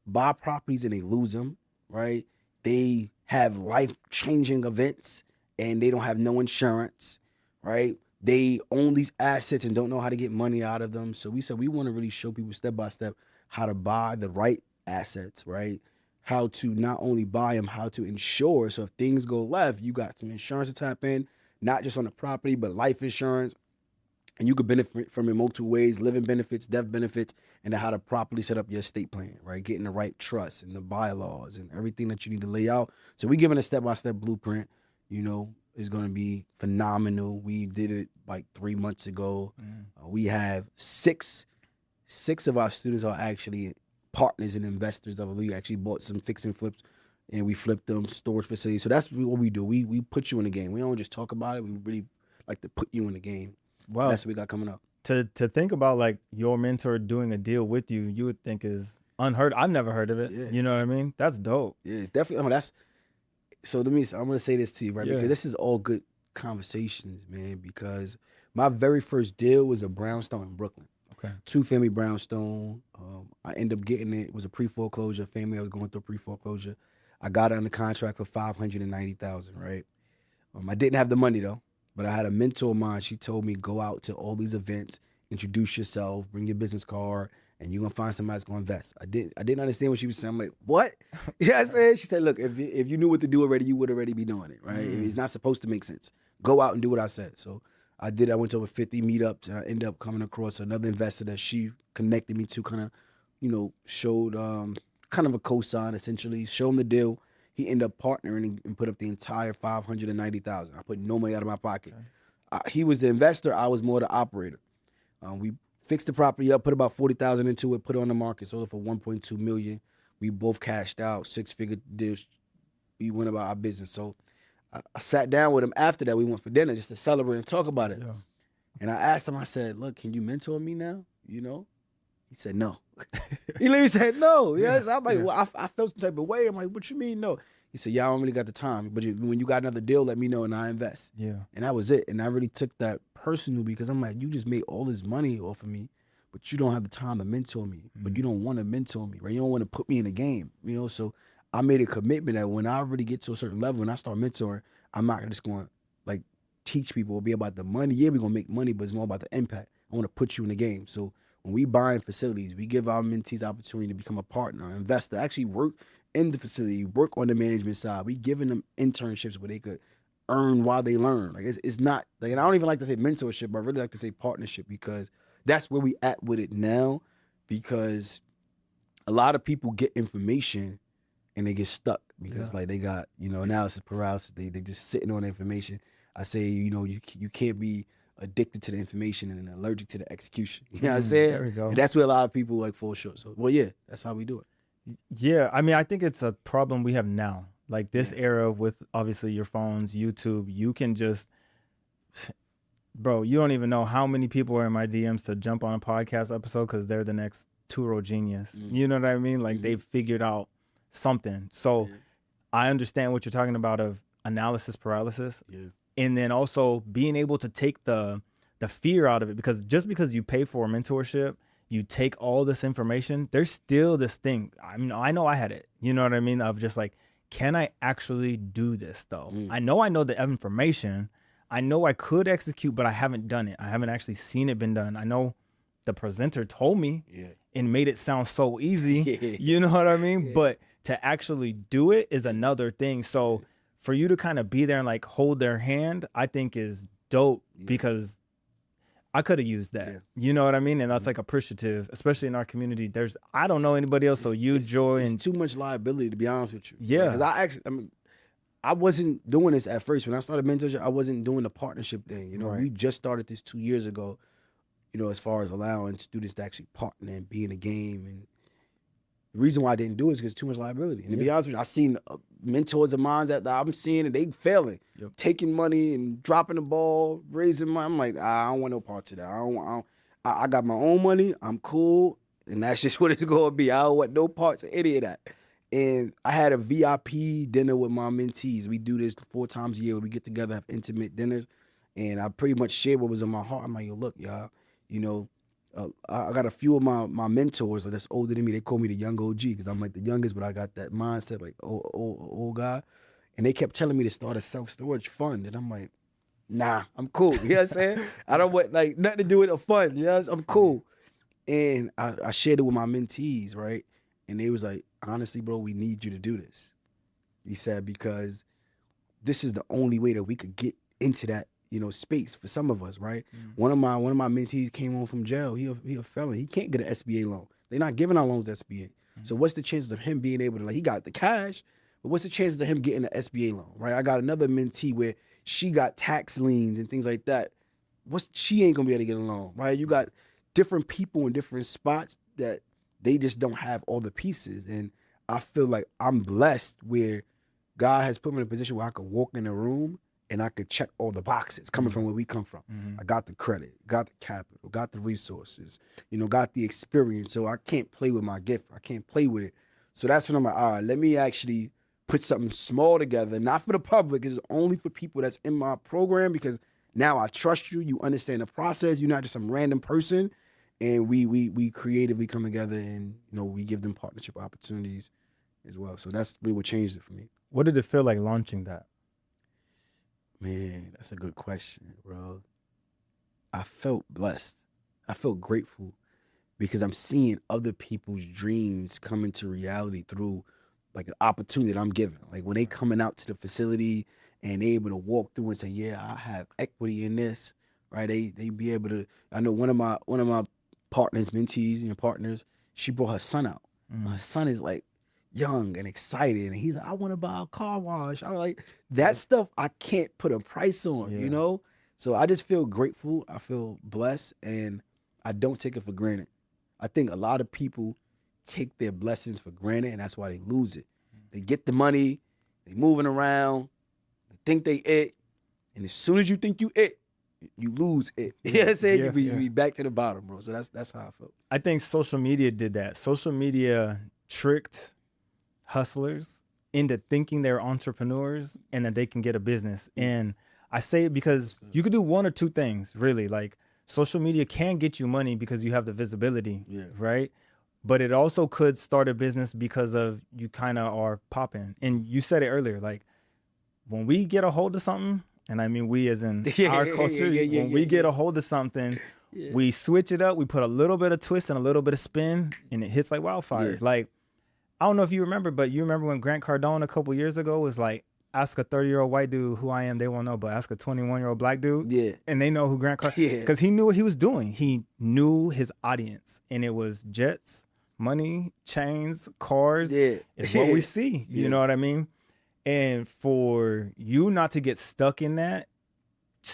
buy properties and they lose them, right? They have life-changing events and they don't have no insurance, right? They own these assets and don't know how to get money out of them. So we said we want to really show people step by step how to buy the right assets, right? How to not only buy them, how to insure. So if things go left, you got some insurance to tap in, not just on the property, but life insurance. And you could benefit from it in multiple ways: living benefits, death benefits, and then how to properly set up your estate plan, right? Getting the right trust and the bylaws and everything that you need to lay out. So we're giving a step-by-step blueprint. It's going to be phenomenal. We did it like 3 months ago. We have six of our students are actually partners and investors of it. We actually bought some fix and flips, and we flipped them storage facilities. So that's what we do. We put you in the game. We don't just talk about it. We really like to put you in the game. Wow. That's what we got coming up. To think about like your mentor doing a deal with you, you would think is unheard. I've never heard of it. Yeah. You know what I mean? That's dope. Yeah, it's definitely. So I'm going to say this to you, right? Because this is all good conversations, man, because my very first deal was a brownstone in Brooklyn. Okay. 2-family brownstone. I ended up getting it. It was a pre-foreclosure family. I was going through pre-foreclosure. I got it under contract for $590,000, right? I didn't have the money though, but I had a mentor of mine. She told me, go out to all these events, introduce yourself, bring your business card, and you're gonna find somebody that's gonna invest. I didn't understand what she was saying. I'm like, what? You know what I'm saying? She said, look, if you knew what to do already, you would already be doing it, right? It's not supposed to make sense. Go out and do what I said. So I did. I went to over 50 meetups, and I ended up coming across another investor that she connected me to, kind of, showed kind of a cosign, essentially, show him the deal. He ended up partnering and put up the entire $590,000. I put no money out of my pocket. Okay. He was the investor. I was more the operator. We fixed the property up, put about $40,000 into it, put it on the market, sold it for $1.2 million. We both cashed out, 6-figure deals. We went about our business. So I sat down with him after that. We went for dinner just to celebrate and talk about it. Yeah. And I asked him, I said, look, can you mentor me now? He said, no. He literally said, no. Yes. I'm like, well, I felt some type of way. I'm like, what you mean, no? He said, yeah, I don't really got the time. But when you got another deal, let me know and I invest. Yeah. And that was it. And I really took that personal because I'm like, you just made all this money off of me, but you don't have the time to mentor me. Mm-hmm. But you don't want to mentor me, right? You don't want to put me in the game, So I made a commitment that when I really get to a certain level and I start mentoring, I'm not just going to like teach people or be about the money. Yeah, we're going to make money, but it's more about the impact. I want to put you in the game. So when we buy in facilities, we give our mentees the opportunity to become a partner, an investor, actually work in the facility, work on the management side. We giving them internships where they could earn while they learn. Like it's not like, and I don't even like to say mentorship, but I really like to say partnership because that's where we at with it now. Because a lot of people get information and they get stuck because like they got analysis paralysis. They just sitting on information. I say you can't be addicted to the information and allergic to the execution. You know what I'm saying? There we go. And that's where a lot of people like fall short. So that's how we do it. Yeah, I mean, I think it's a problem we have now. Like this era with obviously your phones, YouTube, you can just, bro, you don't even know how many people are in my DMs to jump on a podcast episode because they're the next Turo genius. You know what I mean? Like they've figured out something. So I understand what you're talking about of analysis paralysis. Yeah. And then also being able to take the fear out of it, because just because you pay for a mentorship, you take all this information, there's still this thing. I mean, I know I had it, you know what I mean? Of just like, can I actually do this though? I know the information. I know I could execute, but I haven't done it. I haven't actually seen it been done. I know the presenter told me and made it sound so easy, you know what I mean? But to actually do it is another thing. So for you to kind of be there and like hold their hand, I think is dope because I could have used that. You know what I mean? And that's like appreciative, especially in our community. I don't know anybody else. So Joy, it's and too much liability, to be honest with you. Yeah. Because I wasn't doing this at first. When I started mentorship, I wasn't doing the partnership thing. Right. We just started this 2 years ago, as far as allowing students to actually partner and be in a game. And the reason why I didn't do it is because too much liability. And to be honest with you, I've seen mentors of mine that I'm seeing and they failing, taking money and dropping the ball, raising money. I'm like, I don't want no parts of that. I got my own money. I'm cool. And that's just what it's going to be. I don't want no parts of any of that. And I had a VIP dinner with my mentees. We do this 4 times a year. We get together, have intimate dinners. And I pretty much shared what was in my heart. I'm like, yo, look, y'all, I got a few of my mentors that's older than me. They call me the young OG because I'm like the youngest, but I got that mindset like old guy. And they kept telling me to start a self-storage fund. And I'm like, nah, I'm cool. You know what I'm saying? I don't want like nothing to do with a fund. You know, I'm cool. And I shared it with my mentees, right? And they was like, honestly, bro, we need you to do this. He said, because this is the only way that we could get into that, space for some of us, right? One of my mentees came home from jail. He a felon. He can't get an SBA loan. They're not giving out loans to SBA. So what's the chances of him being able to, he got the cash, but what's the chances of him getting an SBA loan, right? I got another mentee where she got tax liens and things like that. She ain't gonna be able to get a loan, right? You got different people in different spots that they just don't have all the pieces. And I feel like I'm blessed where God has put me in a position where I could walk in a room and I could check all the boxes coming from where we come from. I got the credit, got the capital, got the resources, got the experience. So I can't play with my gift. I can't play with it. So that's when I'm like, all right, let me actually put something small together, not for the public. It's only for people that's in my program because now I trust you. You understand the process. You're not just some random person. and we creatively come together, and we give them partnership opportunities as well. So that's really what changed it for me. What did it feel like launching that? Man, that's a good question, bro. I felt blessed. I felt grateful because I'm seeing other people's dreams come into reality through like an opportunity that I'm giving. Like when they coming out to the facility and they able to walk through and say, yeah, I have equity in this, right? They be able to. I know one of my partners, mentees, partners, she brought her son out. My son is like young and excited, and he's like, I want to buy a car wash. I'm like, that stuff I can't put a price on, So I just feel grateful. I feel blessed, and I don't take it for granted. I think a lot of people take their blessings for granted, and that's why they lose it. They get the money, they moving around, they think they it, and as soon as you think you it, you lose it. You know what I'm saying? You be back to the bottom, bro. So that's how I felt. I think social media did that. Social media tricked hustlers into thinking they're entrepreneurs and that they can get a business. And I say it because you could do one or two things, really. Like social media can get you money because you have the visibility, right? But it also could start a business because of you kind of are popping. And you said it earlier, like when we get a hold of something, and I mean we as in our culture, when we get a hold of something, we switch it up, we put a little bit of twist and a little bit of spin, and it hits like wildfire. Yeah. Like, I don't know if you remember, but you remember when Grant Cardone a couple years ago was like, ask a 30-year-old white dude who I am, they won't know, but ask a 21-year-old black dude, and they know who Grant Cardone, because he knew what he was doing. He knew his audience, and it was jets, money, chains, cars. It's what we see. You know what I mean? And for you not to get stuck in that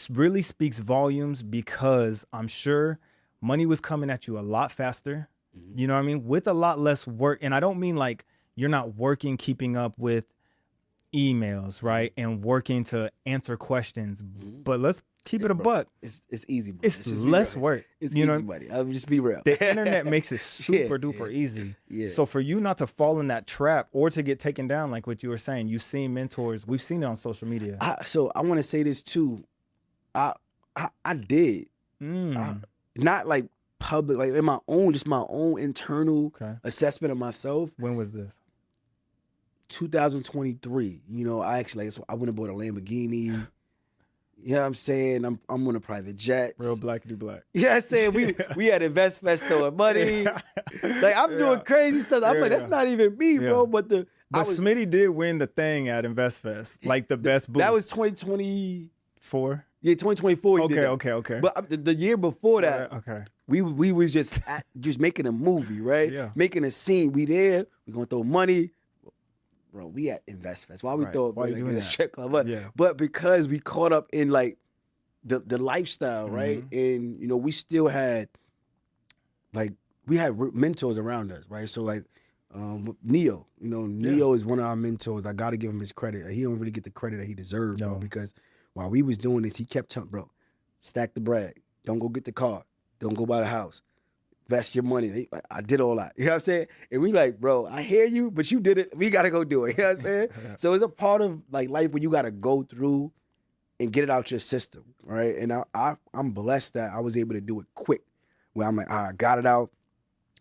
really speaks volumes, because I'm sure money was coming at you a lot faster. You know what I mean? With a lot less work. And I don't mean like you're not working, keeping up with emails, right? And working to answer questions. But let's keep it a buck. It's easy, buddy. It's less work. It's easy, buddy. I'll just be real. The internet makes it super duper easy. So for you not to fall in that trap or to get taken down, like what you were saying, you've seen mentors. We've seen it on social media. So I want to say this too. I did. Not like public, like in my own internal assessment of myself. When was this? 2023. I actually I went and bought a Lamborghini. You know what I'm saying? I'm on a private jet. Real blackity black. Yeah, I'm saying we had InvestFest throwing money. Like I'm doing crazy stuff. I'm like, that's not even me, bro. But Smitty did win the thing at InvestFest, like the best booth. That was 2024. Yeah, 2024. Okay. But the year before that, we was just making a movie, right? Yeah. Making a scene. We there. We gonna throw money, bro. We at InvestFest. Why we throw it? Why you doing that? Strip club? But because we caught up in like the lifestyle, right? And we still had we had mentors around us, right? So like Neo, Neo is one of our mentors. I gotta give him his credit. He don't really get the credit that he deserves, bro, because while we was doing this, he kept telling, bro, stack the bread. Don't go get the car. Don't go buy the house. Invest your money. I did all that. You know what I'm saying? And we like, bro, I hear you, but you did it. We got to go do it. You know what I'm saying? So it's a part of like life where you got to go through and get it out your system, right? And I'm blessed that I was able to do it quick. Where I'm like, I got it out.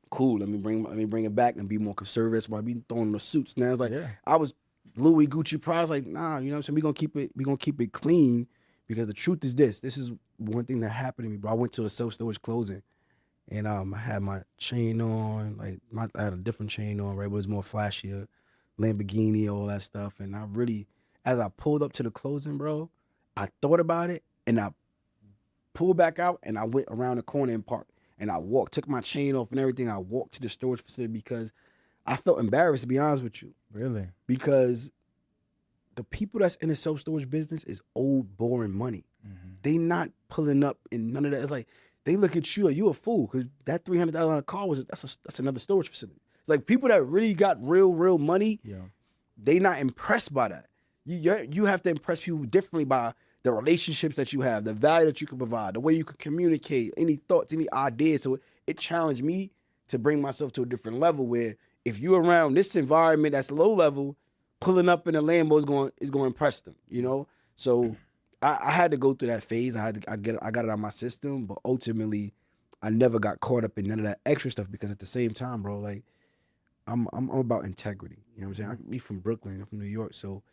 Cool. Let me bring it back and be more conservative. While I be throwing the suits now. It's like I was Louis, Gucci, Prada, like, nah, you know what I'm saying? We're gonna keep it clean, because the truth is this. This is one thing that happened to me, bro. I went to a self-storage closing, and I had my chain on, I had a different chain on, right? But it was more flashier, Lamborghini, all that stuff. And I really, as I pulled up to the closing, bro, I thought about it, and I pulled back out, and I went around the corner and parked, and I took my chain off and everything. I walked to the storage facility because I felt embarrassed, to be honest with you. Really? Because the people that's in the self-storage business is old, boring money. They not pulling up in none of that. It's like, they look at you like you a fool, because that $300,000 car that's another storage facility. It's like people that really got real money, they not impressed by that. You have to impress people differently by the relationships that you have, the value that you can provide, the way you can communicate, any thoughts, any ideas. So it challenged me to bring myself to a different level where if you're around this environment that's low level, pulling up in a Lambo is going to impress them, So I had to go through that phase. I got it out of my system, but ultimately I never got caught up in none of that extra stuff because at the same time, bro, like I'm about integrity. You know what I'm saying? I'm from Brooklyn, I'm from New York, so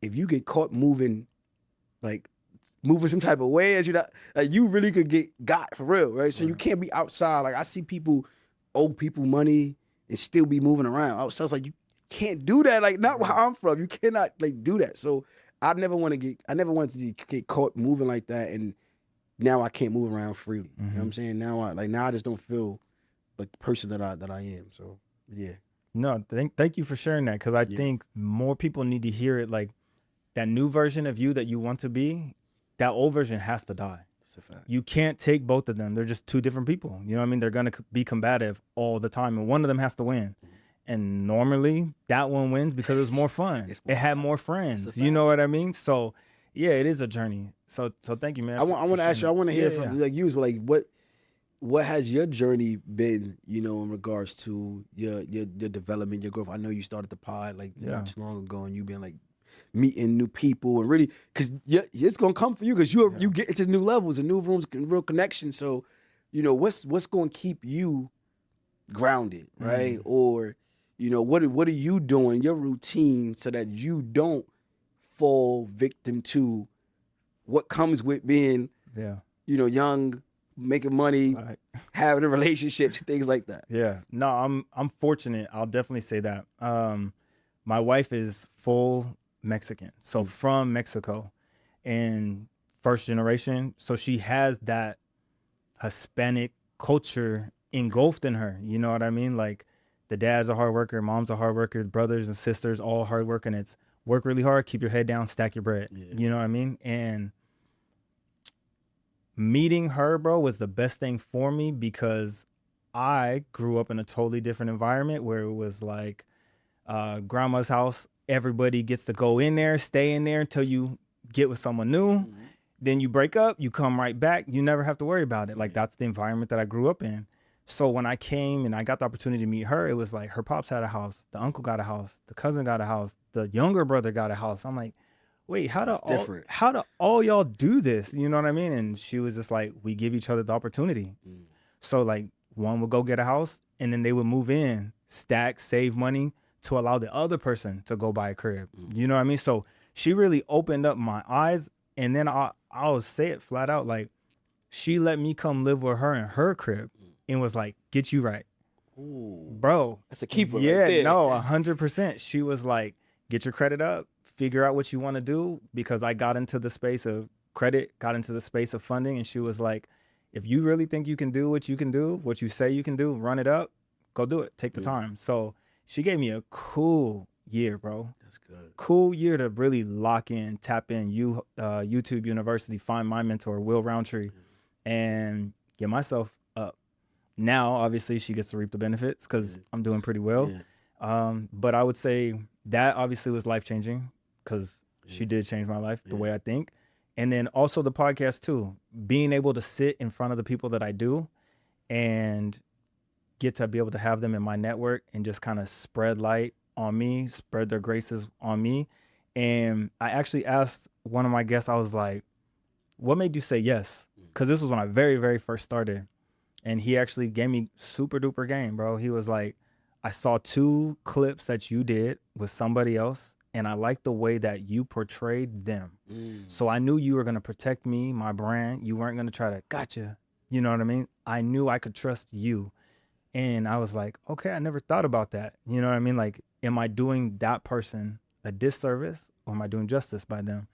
if you get caught moving some type of way as you not, like you really could get got for real, right? So you can't be outside. Like I see people owe people money and still be moving around. So I was like, you can't do that. Like not where I'm from. You cannot like do that. So I never wanted to get caught moving like that, and now I can't move around freely. You know what I'm saying? Now I just don't feel like the person that I am. So yeah. No, thank you for sharing that, because I think more people need to hear it. Like that new version of you that you want to be, that old version has to die. It's a fact. You can't take both of them. They're just two different people. You know what I mean? They're going to be combative all the time, and one of them has to win. And normally that one wins because it was more fun. It had more friends. You know what I mean? So yeah, it is a journey. So thank you, man. I want to ask you. I want to hear from like you. Like what has your journey been? You know, in regards to your development, your growth. I know you started the pod like not too long ago, and you've been like meeting new people and really, because it's gonna come for you because you get into new levels and new rooms and real connections. So, you know, what's gonna keep you grounded, right? Or, you know, what are you doing, your routine, so that you don't fall victim to what comes with being, you know, young, making money, having a relationship, things like that. Yeah, no, I'm fortunate. I'll definitely say that. My wife is full Mexican, so from Mexico, and first generation, so she has that Hispanic culture engulfed in her. You know what I mean? Like the dad's a hard worker, mom's a hard worker, brothers and sisters all hard working. It's work really hard, keep your head down, stack your bread. You know what I mean? And meeting her, bro, was the best thing for me because I grew up in a totally different environment where it was like grandma's house. Everybody gets to go in there, stay in there until you get with someone new. Then you break up, you come right back. You never have to worry about it. Like that's the environment that I grew up in. So when I came and I got the opportunity to meet her, it was like her pops had a house, the uncle got a house, the cousin got a house, the younger brother got a house. I'm like, wait, how do all y'all do this? You know what I mean? And she was just like, we give each other the opportunity. So like one would go get a house and then they would move in, stack, save money to allow the other person to go buy a crib. You know what I mean? So she really opened up my eyes. And then I'll say it flat out, like she let me come live with her in her crib and was like, get you right. Ooh, bro. That's a keeper. Yeah, right there. No, 100%. She was like, get your credit up, figure out what you want to do, because I got into the space of credit, got into the space of funding. And she was like, if you really think you can do what you can do, what you say you can do, run it up, go do it. Take the time. So she gave me a cool year, bro. That's good. Cool year to really lock in, tap in, YouTube University, find my mentor, Will Roundtree, and get myself up. Now, obviously, she gets to reap the benefits because I'm doing pretty well. But I would say that obviously was life-changing because she did change my life, the way I think. And then also the podcast too, being able to sit in front of the people that I do and get to be able to have them in my network and just kind of spread light on me, spread their graces on me. And I actually asked one of my guests, I was like, what made you say yes? Because this was when I very, very first started. And he actually gave me super duper game, bro. He was like, I saw 2 clips that you did with somebody else, and I liked the way that you portrayed them. So I knew you were going to protect me, my brand. You weren't going to try to gotcha. You know what I mean? I knew I could trust you. And I was like, okay, I never thought about that. You know what I mean? Like, am I doing that person a disservice or am I doing justice by them?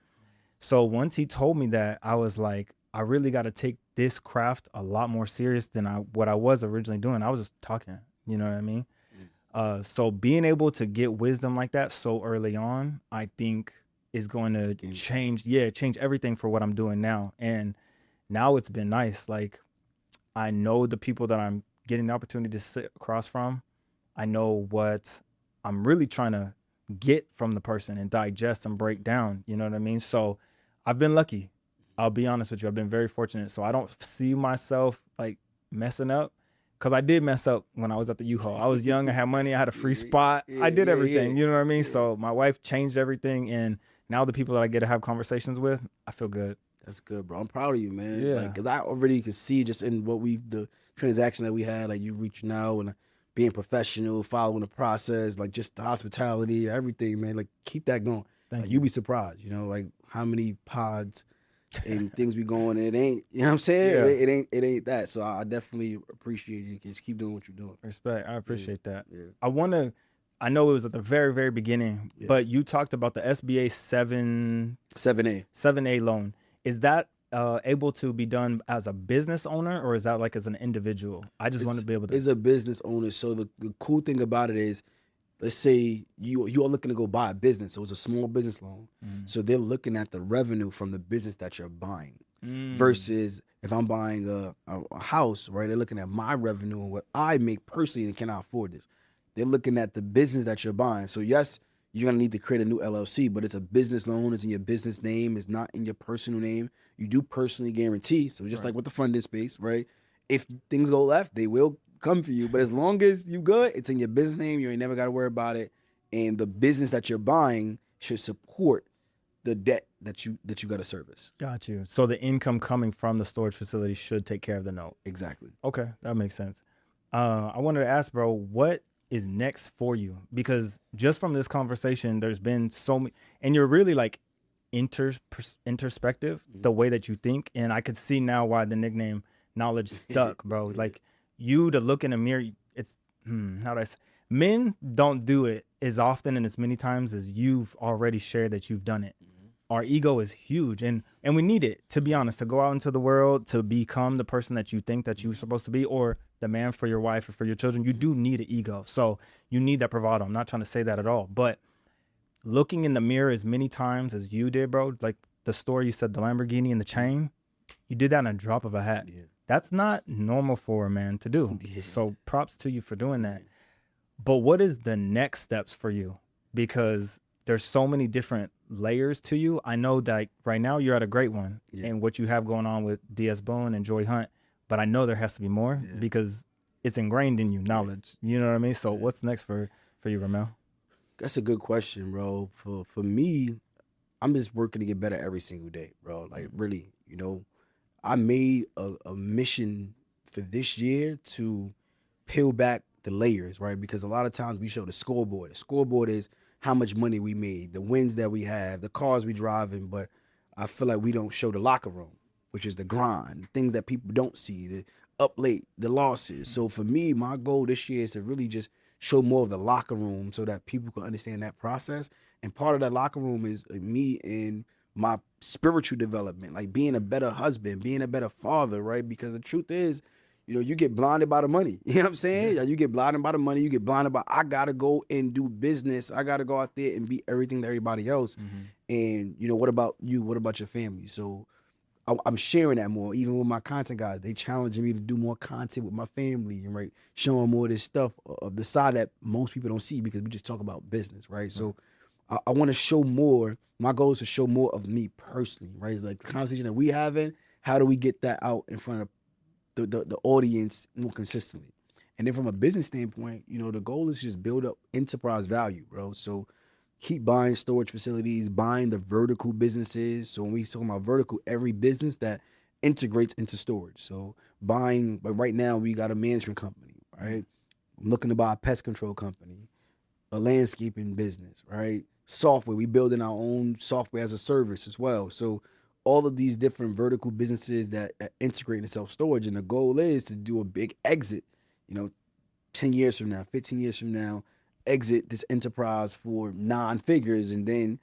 So once he told me that, I was like, I really got to take this craft a lot more serious than what I was originally doing. I was just talking, you know what I mean? So being able to get wisdom like that so early on, I think is going to change everything for what I'm doing now. And now it's been nice. Like, I know the people that I'm getting the opportunity to sit across from. I know what I'm really trying to get from the person and digest and break down. You know what I mean? So I've been lucky. I'll be honest with you. I've been very fortunate. So I don't see myself like messing up, because I did mess up when I was at the U-Haul. I was young. I had money. I had a free spot. I did everything. You know what I mean? So my wife changed everything. And now the people that I get to have conversations with, I feel good. That's good, bro. I'm proud of you, man. Yeah. Like, cause I already could see just in the transaction that we had, like you reaching out and being professional, following the process, like just the hospitality, everything, man. Like keep that going. Thank Like you. you'd be surprised, like how many pods and things be going, and it ain't, you know what I'm saying? Yeah. It ain't that. So I definitely appreciate you. Just keep doing what you're doing. Respect. I appreciate that. Yeah. I know it was at the very, very beginning, Yeah. but you talked about the SBA 7A loan. Is that able to be done as a business owner, or is that like as an individual? I just want to be able to. It's a business owner. So the cool thing about it is, let's say you are looking to go buy a business. So it's a small business loan. So they're looking at the revenue from the business that you're buying. Versus if I'm buying a house, right? They're looking at my revenue and what I make personally and cannot afford this. They're looking at the business that you're buying. So yes, you're gonna need to create a new LLC, but it's a business loan. It's in your business name. It's not in your personal name. You do personally guarantee. So just like with the funding space, right? If things go left, they will come for you. But as long as you good, it's in your business name. You ain't never got to worry about it. And the business that you're buying should support the debt that you got to service. Got you. So the income coming from the storage facility should take care of the note. Exactly. Okay, that makes sense. I wanted to ask, bro, what is next for you? Because just from this conversation, there's been so many, and you're really like introspective, the way that you think. And I could see now why the nickname Knowledge stuck, bro. Like you to look in the mirror, it's, how do I say? Men don't do it as often and as many times as you've already shared that you've done it. Our ego is huge, and we need it, to be honest, to go out into the world, to become the person that you think that you're supposed to be, or the man for your wife or for your children. You do need an ego. So you need that bravado. I'm not trying to say that at all, but looking in the mirror as many times as you did, bro, like the story you said, the Lamborghini and the chain, you did that in a drop of a hat. Yeah. That's not normal for a man to do. Yeah. So props to you for doing that. But what is the next steps for you? Because there's so many different layers to you. I know that right now you're at a great one, and what you have going on with DS Boone and Joy Hunt, but I know there has to be more because it's ingrained in you, knowledge. You know what I mean? So what's next for you, Ramel? That's a good question, bro. For me, I'm just working to get better every single day, bro. Like really, I made a mission for this year to peel back the layers, right? Because a lot of times we show the scoreboard. The scoreboard is how much money we made, the wins that we have, the cars we driving, but I feel like we don't show the locker room, which is the grind, things that people don't see, the up late, the losses. So for me, my goal this year is to really just show more of the locker room so that people can understand that process. And part of that locker room is me and my spiritual development, like being a better husband, being a better father, right? Because the truth is, you get blinded by the money. You know what I'm saying? Yeah. You get blinded by the money. You get blinded by, I got to go and do business. I got to go out there and be everything to everybody else. And, what about you? What about your family? So I'm sharing that more, even with my content guys. They challenging me to do more content with my family and right, showing more of this stuff of the side that most people don't see because we just talk about business, right? So I want to show more. My goal is to show more of me personally, right? Like the conversation that we having, how do we get that out in front of the audience more consistently? And then from a business standpoint, the goal is just build up enterprise value, bro. So keep buying storage facilities, buying the vertical businesses. So when we talk about vertical, every business that integrates into storage. So buying, but right now we got a management company, right? I'm looking to buy a pest control company, a landscaping business, right? Software, we building our own software as a service as well. So all of these different vertical businesses that integrate into self-storage. And the goal is to do a big exit, 10 years from now, 15 years from now, exit this enterprise for 9 figures. And then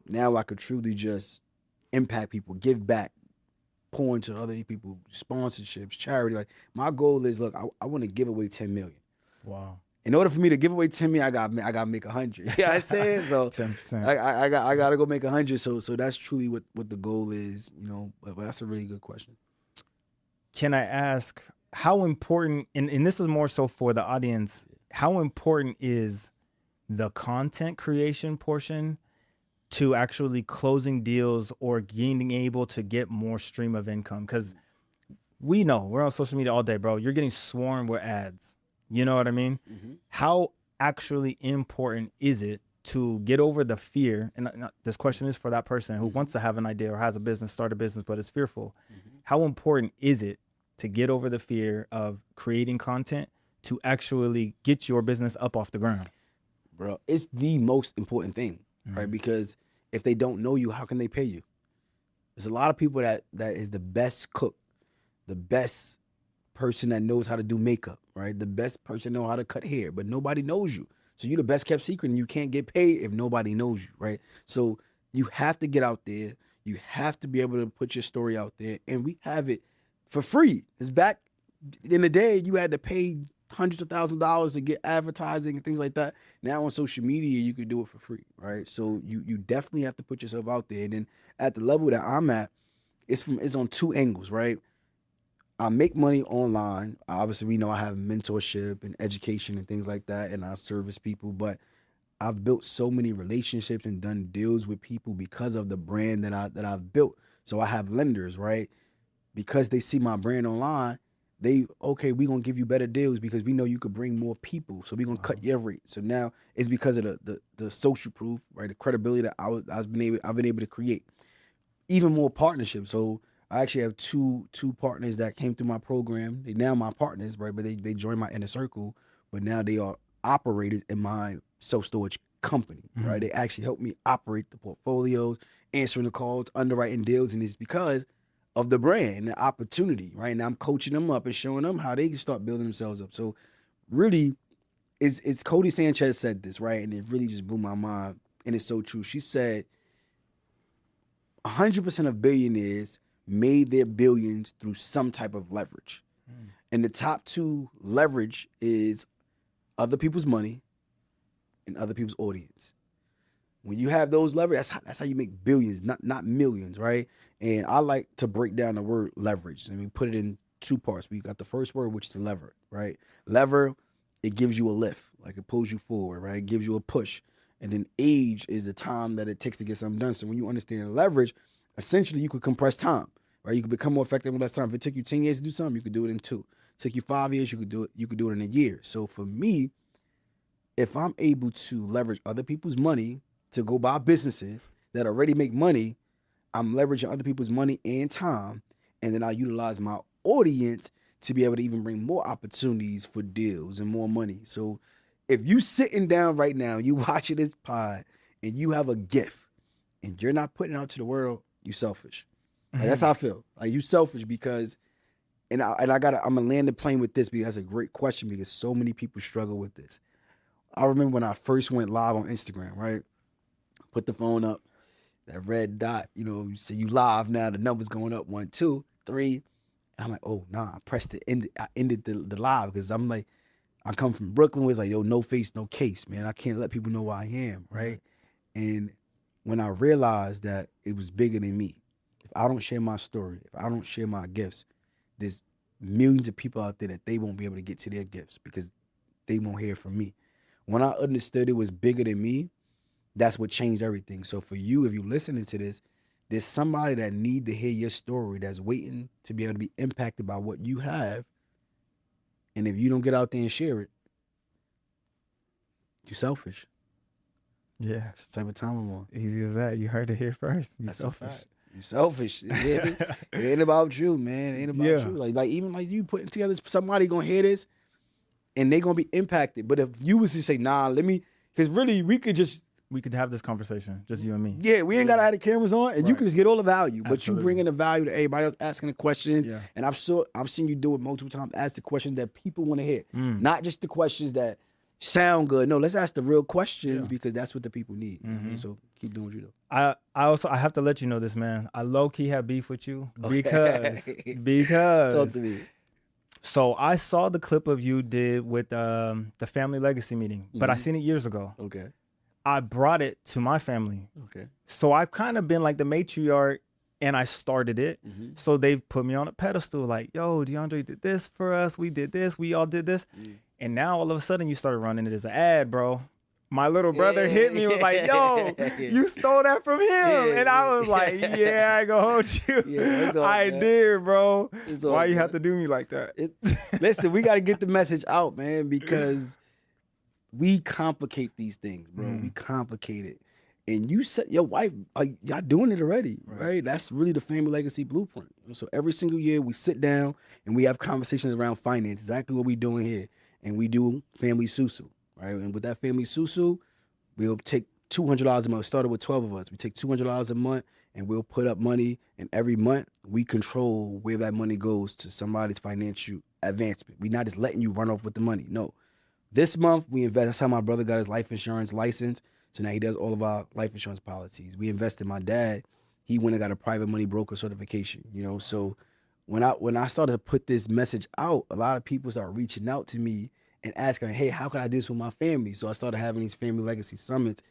now I could truly just impact people, give back, pour into other people, sponsorships, charity. Like my goal is, look, I want to give away 10 million. Wow. In order for me to give away 10 million, I got to make 100. You know what I'm saying? So 10%. I got to go make 100. So that's truly what the goal is, but that's a really good question. Can I ask how important, and this is more so for the audience, how important is the content creation portion to actually closing deals or being able to get more stream of income? Because we know we're on social media all day, bro. You're getting swarmed with ads. You know what I mean? How actually important is it to get over the fear, and this question is for that person who wants to have an idea or has a business, start a business, but is fearful. How important is it to get over the fear of creating content to actually get your business up off the ground? Bro, it's the most important thing, right? Because if they don't know you, how can they pay you? There's a lot of people that is the best cook, the best person that knows how to do makeup, right? The best person know how to cut hair, but nobody knows you. So you're the best kept secret, and you can't get paid if nobody knows you, right? So you have to get out there. You have to be able to put your story out there, and we have it for free. It's back in the day, you had to pay hundreds of thousands of dollars to get advertising and things like that. Now on social media, you can do it for free, right? So you definitely have to put yourself out there. And then at the level that I'm at, it's on two angles, right? I make money online. Obviously, we know I have mentorship and education and things like that, and I service people. But I've built so many relationships and done deals with people because of the brand that I've built. So I have lenders, right? Because they see my brand online, we gonna give you better deals because we know you could bring more people. So we gonna cut your rate. So now it's because of the social proof, right? The credibility that I've been able to create. Even more partnerships. So I actually have two partners that came through my program. They now my partners, right? But they joined my inner circle. But now they are operators in my self-storage company, right? They actually help me operate the portfolios, answering the calls, underwriting deals, and it's because of the brand and the opportunity, right? Now I'm coaching them up and showing them how they can start building themselves up. So really, it's Cody Sanchez said this, right? And it really just blew my mind, and it's so true. She said 100% of billionaires made their billions through some type of leverage. And the top two leverage is other people's money and other people's audience. When you have those leverage, that's how you make billions, not millions, right? And I like to break down the word leverage. I mean, put it in two parts. We got the first word, which is the lever, right? Lever, it gives you a lift, like it pulls you forward, right? It gives you a push. And then age is the time that it takes to get something done. So when you understand leverage, essentially you could compress time, right? You could become more effective in less time. If it took you 10 years to do something, you could do it in 2. It took you 5 years, you could do it in a year. So for me, if I'm able to leverage other people's money to go buy businesses that already make money, I'm leveraging other people's money and time, and then I utilize my audience to be able to even bring more opportunities for deals and more money. So if you sitting down right now, you watching this pod, and you have a gift, and you're not putting it out to the world, you selfish. Like, that's how I feel. Like, you selfish because, I'm gonna land the plane with this because that's a great question because so many people struggle with this. I remember when I first went live on Instagram, right? Put the phone up, that red dot, you say you live now, the number's going up 1, 2, 3. And I'm like, oh, nah, I pressed it, I ended the live because I'm like, I come from Brooklyn where it's like, yo, no face, no case, man. I can't let people know who I am, right? And when I realized that it was bigger than me, if I don't share my story, if I don't share my gifts, there's millions of people out there that they won't be able to get to their gifts because they won't hear from me. When I understood it was bigger than me, that's what changed everything. So for you, if you're listening to this, there's somebody that need to hear your story that's waiting to be able to be impacted by what you have. And if you don't get out there and share it, you're selfish. Yeah. That's the type of time I'm on. Easy as that. You heard it here first. You selfish. You selfish. It ain't about you, man. It ain't about you. Like even like you putting together, somebody gonna hear this and they gonna be impacted. But if you was to say, nah, because really we could have this conversation, just you and me. Yeah, we ain't gotta have the cameras on, and you can just get all the value. But you bring in the value to everybody else asking the questions. Yeah. And I've seen you do it multiple times. Ask the questions that people want to hear, not just the questions that sound good. No, let's ask the real questions because that's what the people need. So keep doing what you do. I have to let you know this, man. I low key have beef with you because talk to me. So I saw the clip of you did with the family legacy meeting, but I seen it years ago. Okay. I brought it to my family. Okay. So I've kind of been like the matriarch and I started it. So they've put me on a pedestal like, yo, DeAndre did this for us. We did this. We all did this. And now all of a sudden you started running it as an ad, bro. My little brother hit me with like, yo, you stole that from him. And I was like, yeah, I ain't gonna hold you. I did, bro. Why you have to do me like that? Listen, we got to get the message out, man, because we complicate these things, bro. We complicate it. And you said your wife, like, y'all doing it already, right? That's really the family legacy blueprint. So every single year we sit down and we have conversations around finance, exactly what we doing here. And we do family susu, right? And with that family susu, we'll take $200 a month. It started with 12 of us. We take $200 a month and we'll put up money. And every month we control where that money goes to somebody's financial advancement. We're not just letting you run off with the money. No. This month we invest. That's how my brother got his life insurance license. So now he does all of our life insurance policies. We invested. My dad, he went and got a private money broker certification, you know. So when I started to put this message out, a lot of people started reaching out to me and asking, hey, how can I do this with my family? So I started having these family legacy summits.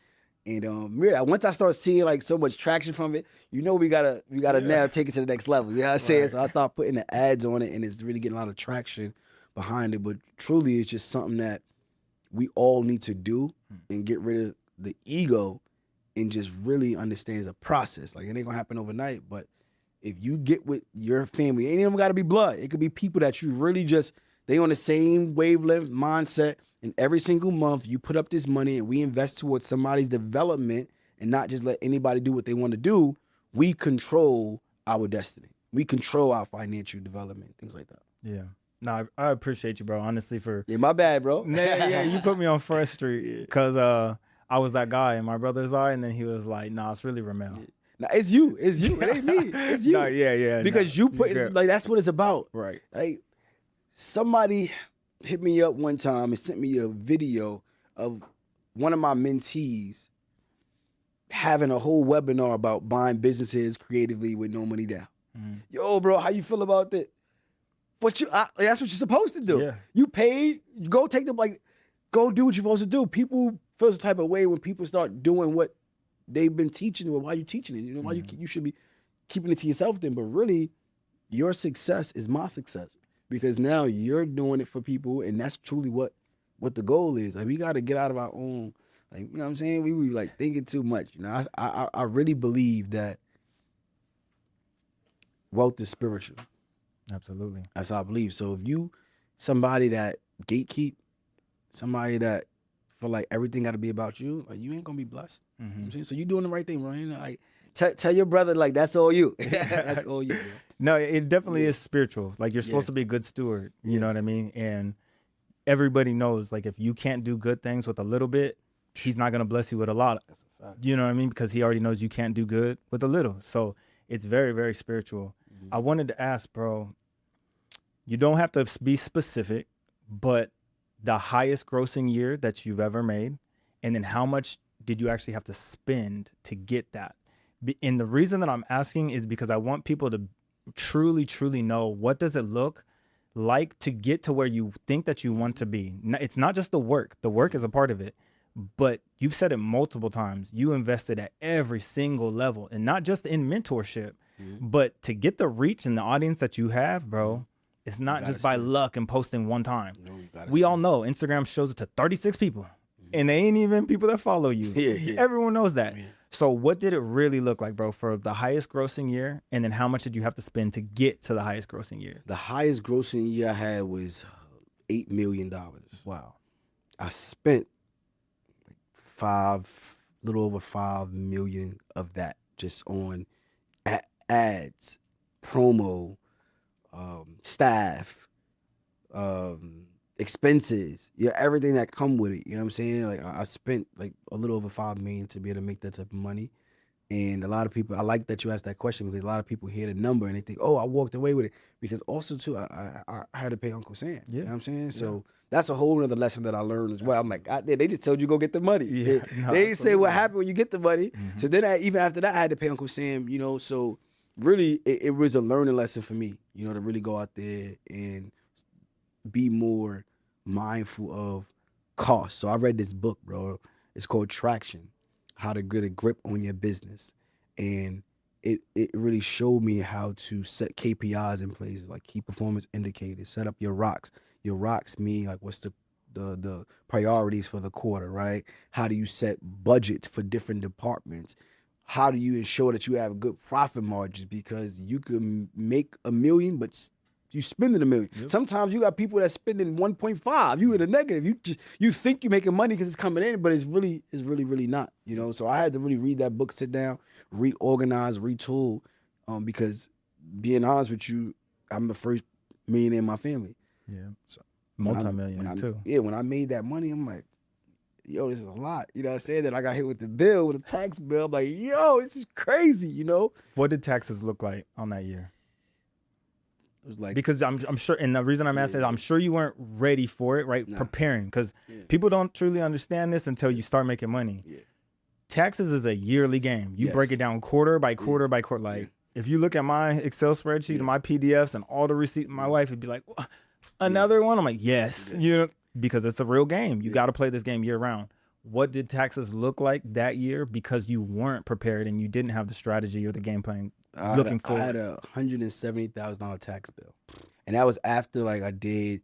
And really, once I started seeing like so much traction from it, you know, we gotta now take it to the next level. You know what I'm saying? So I started putting the ads on it, and it's really getting a lot of traction behind it. But truly, it's just something that we all need to do and get rid of the ego and just really understand it's a process. Like, it ain't gonna happen overnight, but if you get with your family, it ain't even gotta be blood. It could be people that you really just, they on the same wavelength mindset, and every single month you put up this money and we invest towards somebody's development and not just let anybody do what they want to do. We control our destiny. We control our financial development, things like that. Yeah. No, I appreciate you, bro, honestly, for... Yeah, my bad, bro. Yeah, you put me on First Street because I was that guy in my brother's eye, and then he was like, nah, it's really Ramel. Nah, it's you. It ain't me. It's you. No, yeah. Because you put it, like, that's what it's about. Right. Like, somebody hit me up one time and sent me a video of one of my mentees having a whole webinar about buying businesses creatively with no money down. Yo, bro, how you feel about that? That's what you're supposed to do. Yeah. You pay, go take them, like, go do what you're supposed to do. People feel the type of way when people start doing what they've been teaching. Well, why are you teaching it? You know, why you should be keeping it to yourself then. But really, your success is my success because now you're doing it for people, and that's truly what the goal is. Like, we got to get out of our own, like, you know what I'm saying? We were like thinking too much. You know, I really believe that wealth is spiritual. Absolutely. That's how I believe. So if you somebody that gatekeep, somebody that feel like everything got to be about you, like, you ain't gonna be blessed. You know what I'm saying? So you doing the right thing, bro. You know, like, tell your brother, like, that's all you. That's all you, bro. No, it definitely is spiritual. Like, you're supposed to be a good steward. You know what I mean? And everybody knows, like, if you can't do good things with a little bit, he's not gonna bless you with a lot. That's a fact. You know what I mean? Because he already knows you can't do good with a little. So it's very, very spiritual. I wanted to ask, bro, you don't have to be specific, but the highest grossing year that you've ever made, and then how much did you actually have to spend to get that? And the reason that I'm asking is because I want people to truly, truly know, what does it look like to get to where you think that you want to be? It's not just the work. The work is a part of it, but you've said it multiple times. You invested at every single level, and not just in mentorship, but to get the reach and the audience that you have, bro, it's not just by luck and posting one time. No, we all know Instagram shows it to 36 people, and they ain't even people that follow you. Everyone knows that. So what did it really look like, bro, for the highest grossing year? And then how much did you have to spend to get to the highest grossing year? The highest grossing year I had was $8 million. Wow. I spent little over 5 million of that just on ads, promo, staff, expenses, everything that come with it. You know what I'm saying? Like, I spent like a little over 5 million to be able to make that type of money. And a lot of people, I like that you asked that question, because a lot of people hear the number and they think, oh, I walked away with it. Because also too, I had to pay Uncle Sam. You know what I'm saying? So that's a whole other lesson that I learned as well. I'm like, God, they just told you go get the money. They didn't say what happened when you get the money. So then even after that, I had to pay Uncle Sam, you know. So really, it was a learning lesson for me, you know, to really go out there and be more mindful of cost. So I read this book, bro. It's called Traction, How to Get a Grip on Your Business. And it really showed me how to set KPIs in place, like key performance indicators, set up your rocks. Your rocks mean like what's the priorities for the quarter, right? How do you set budgets for different departments? How do you ensure that you have good profit margins? Because you can make $1 million, but you spending $1 million. Yep. Sometimes you got people that spending 1.5. You in the negative. You think you're making money because it's coming in, but it's really not. You know. So I had to really read that book, sit down, reorganize, retool, because being honest with you, I'm the first millionaire in my family. Yeah. So Multi-millionaire too. Yeah. When I made that money, I'm like, yo, this is a lot. You know what I'm saying? That I got hit with the bill, with a tax bill. I'm like, yo, this is crazy, you know? What did taxes look like on that year? It was like, because I'm sure, and the reason I'm asking is I'm sure you weren't ready for it, right? Nah. Preparing, because people don't truly understand this until you start making money. Yeah. Taxes is a yearly game. You break it down quarter by quarter by quarter. Like if you look at my Excel spreadsheet and my PDFs and all the receipts, my wife would be like, another one? I'm like, yes, you know, because it's a real game. You got to play this game year round. What did taxes look like that year because you weren't prepared and you didn't have the strategy or the game plan looking forward? I had a $170,000 tax bill. And that was after like I did,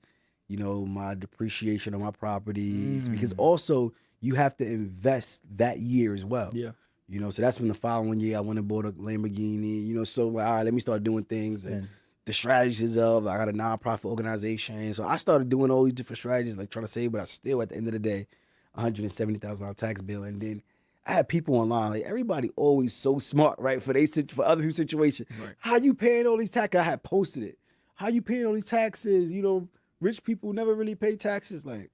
you know, my depreciation on my properties, because also you have to invest that year as well. Yeah. You know, so that's when the following year I went and bought a Lamborghini, you know, so like, all right, let me start doing things. And the strategies of, I got a nonprofit organization. So I started doing all these different strategies, like trying to save, but I still, at the end of the day, $170,000 tax bill. And then I had people online, like everybody always so smart, right? For other people's situation. Right. How you paying all these taxes? I had posted it. How you paying all these taxes? You know, rich people never really pay taxes. Like,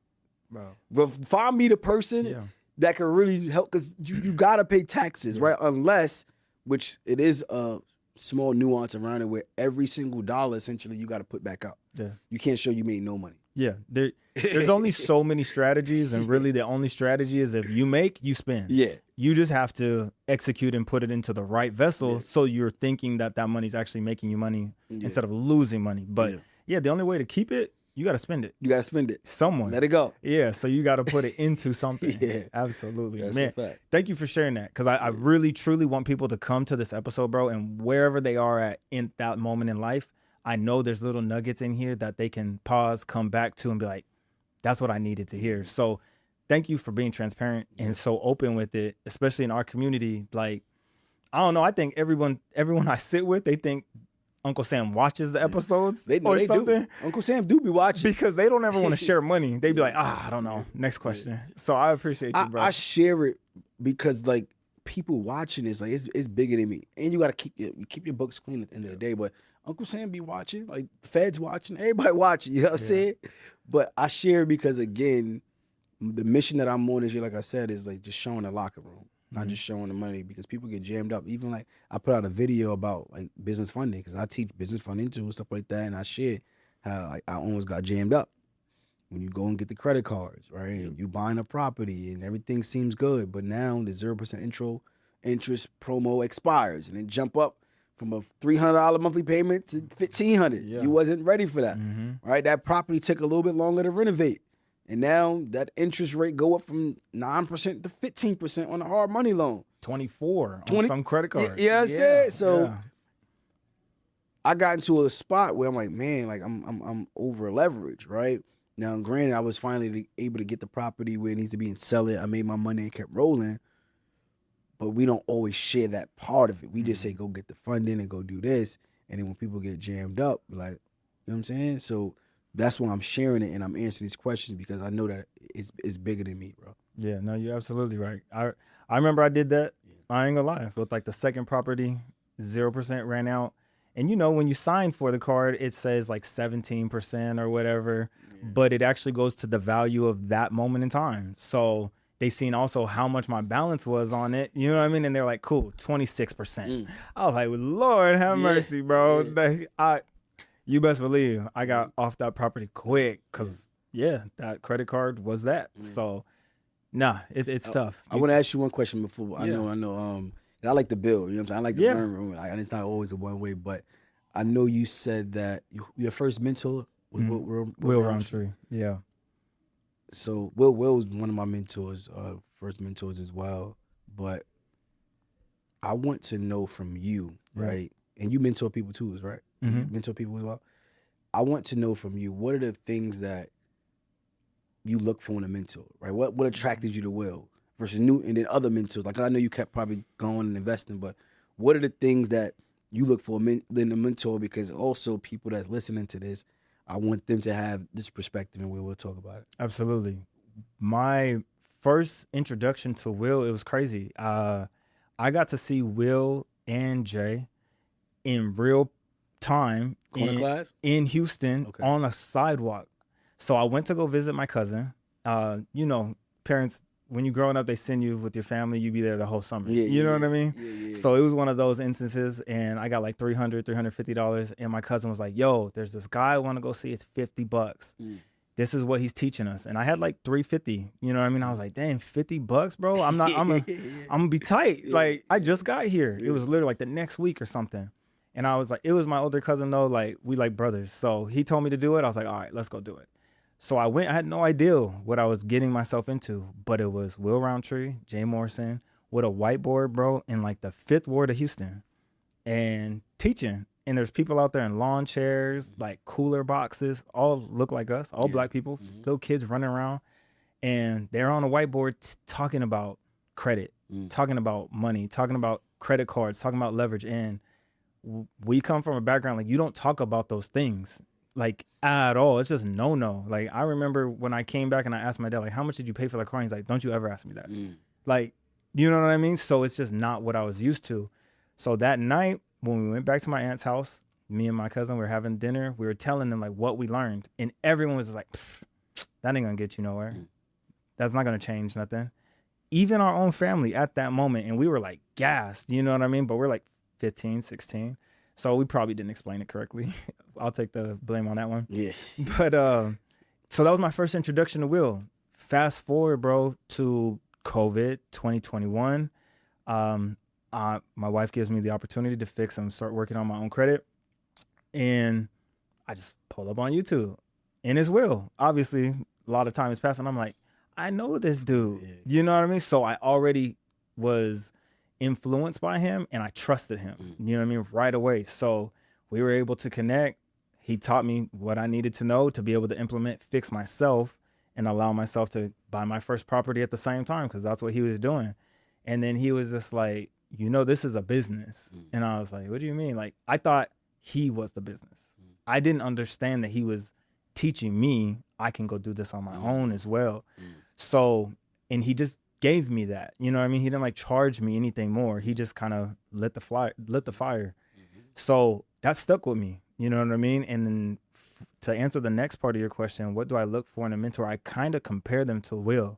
bro, but find me the person that can really help, because you gotta pay taxes, right? Unless, which it is a small nuance around it, where every single dollar essentially you got to put back out. Yeah, you can't show you made no money. Yeah, there's only so many strategies, and really the only strategy is if you make, you spend. Yeah, you just have to execute and put it into the right vessel, so you're thinking that that money's actually making you money instead of losing money. But the only way to keep it, you got to spend it. You got to spend it. Someone. Let it go. Yeah, so you got to put it into something. Absolutely. That's man, a fact. Thank you for sharing that, because I really, truly want people to come to this episode, bro, and wherever they are at in that moment in life, I know there's little nuggets in here that they can pause, come back to, and be like, that's what I needed to hear. So thank you for being transparent and so open with it, especially in our community. Like, I don't know, I think everyone I sit with, they think Uncle Sam watches the episodes or something. Do. Uncle Sam do be watching. Because they don't ever want to share money. They be like, I don't know. Next question. So I appreciate you, bro. I share it because, like, people watching this, like, it's bigger than me. And you got to keep your books clean at the end of the day. But Uncle Sam be watching. Like, the feds watching. Everybody watching. You know what I'm saying? But I share it because, again, the mission that I'm on this year, like I said, is, like, just showing the locker room. Not just showing the money, because people get jammed up. Even like I put out a video about like business funding, because I teach business funding too and stuff like that, and I shared how like I almost got jammed up when you go and get the credit cards, right? And you buying a property and everything seems good, but now the 0% interest promo expires, and then jump up from a $300 monthly payment to $1,500. You wasn't ready for that, right? That property took a little bit longer to renovate. And now that interest rate go up from 9% to 15% on a hard money loan. 24 on some credit cards. Yeah, I'm saying? So I got into a spot where I'm like, man, like I'm over leveraged, right? Now, granted, I was finally able to get the property where it needs to be and sell it. I made my money and kept rolling. But we don't always share that part of it. We just say, go get the funding and go do this. And then when people get jammed up, we're like, you know what I'm saying? So that's why I'm sharing it and I'm answering these questions, because I know that it's bigger than me, bro. Yeah, no, you're absolutely right. I remember I did that. I ain't gonna lie. With like the second property, 0% ran out. And you know, when you sign for the card, it says like 17% or whatever, but it actually goes to the value of that moment in time. So they seen also how much my balance was on it. You know what I mean? And they're like, cool, 26%. I was like, Lord have mercy, bro. You best believe I got off that property quick, because that credit card was that. So it's tough. I want to ask you one question before. I know. I like the bill. You know what I'm saying? I like the burn room. And it's not always a one way, but I know you said that your first mentor was Will Roundtree. Yeah. So Will was one of my mentors, first mentors as well. But I want to know from you, right? And you mentor people too, right? You mentor people as well. I want to know from you, what are the things that you look for in a mentor, right? What attracted you to Will versus new and then other mentors? Like, I know you kept probably going and investing, but what are the things that you look for a mentor, because also people that's listening to this, I want them to have this perspective, and we'll talk about it. Absolutely. My first introduction to Will, it was crazy. I got to see Will and Jay in real time Corner class? in Houston Okay. on a sidewalk. So I went to go visit my cousin. You know, parents, when you're growing up, they send you with your family. You be there the whole summer. You know what I mean? Yeah. So it was one of those instances, and I got like $350, and my cousin was like, "Yo, there's this guy I want to go see. It's $50. This is what he's teaching us." And I had like $350. You know what I mean? I was like, "Damn, $50, bro. I'm gonna be tight. Like, I just got here. It was literally like the next week or something." And I was like, it was my older cousin though. Like, we like brothers. So he told me to do it. I was like, all right, let's go do it. So I went. I had no idea what I was getting myself into, but it was Will Roundtree, Jay Morrison, with a whiteboard, bro, in like the 5th ward of Houston, and teaching. And there's people out there in lawn chairs, like cooler boxes, all look like us, all black people, little kids running around, and they're on a whiteboard talking about credit, talking about money, talking about credit cards, talking about leverage. And we come from a background like you don't talk about those things like at all. It's just no. Like, I remember when I came back and I asked my dad, like, how much did you pay for the car? He's like, don't you ever ask me that. Like, you know what I mean? So it's just not what I was used to. So that night when we went back to my aunt's house, me and my cousin were having dinner. We were telling them like what we learned, and everyone was just like, that ain't gonna get you nowhere. That's not gonna change nothing. Even our own family at that moment. And we were like gassed, you know what I mean? But we're like 15, 16. So we probably didn't explain it correctly. I'll take the blame on that one. Yeah. But so that was my first introduction to Will. Fast forward, bro, to COVID 2021. My wife gives me the opportunity to fix and start working on my own credit. And I just pull up on YouTube. And it's Will. Obviously, a lot of time has passed, and I'm like, I know this dude. Yeah. You know what I mean? So I already was influenced by him, and I trusted him, you know what I mean, right away. So we were able to connect. He taught me what I needed to know to be able to implement, fix myself, and allow myself to buy my first property at the same time, because that's what he was doing. And then he was just like, you know, this is a business. And I was like, what do you mean? Like, I thought he was the business. I didn't understand that he was teaching me I can go do this on my own as well. So, and he just gave me that, you know what I mean? He didn't like charge me anything more. He just kind of lit the fire. So that stuck with me, you know what I mean? And then to answer the next part of your question, what do I look for in a mentor? I kind of compare them to Will,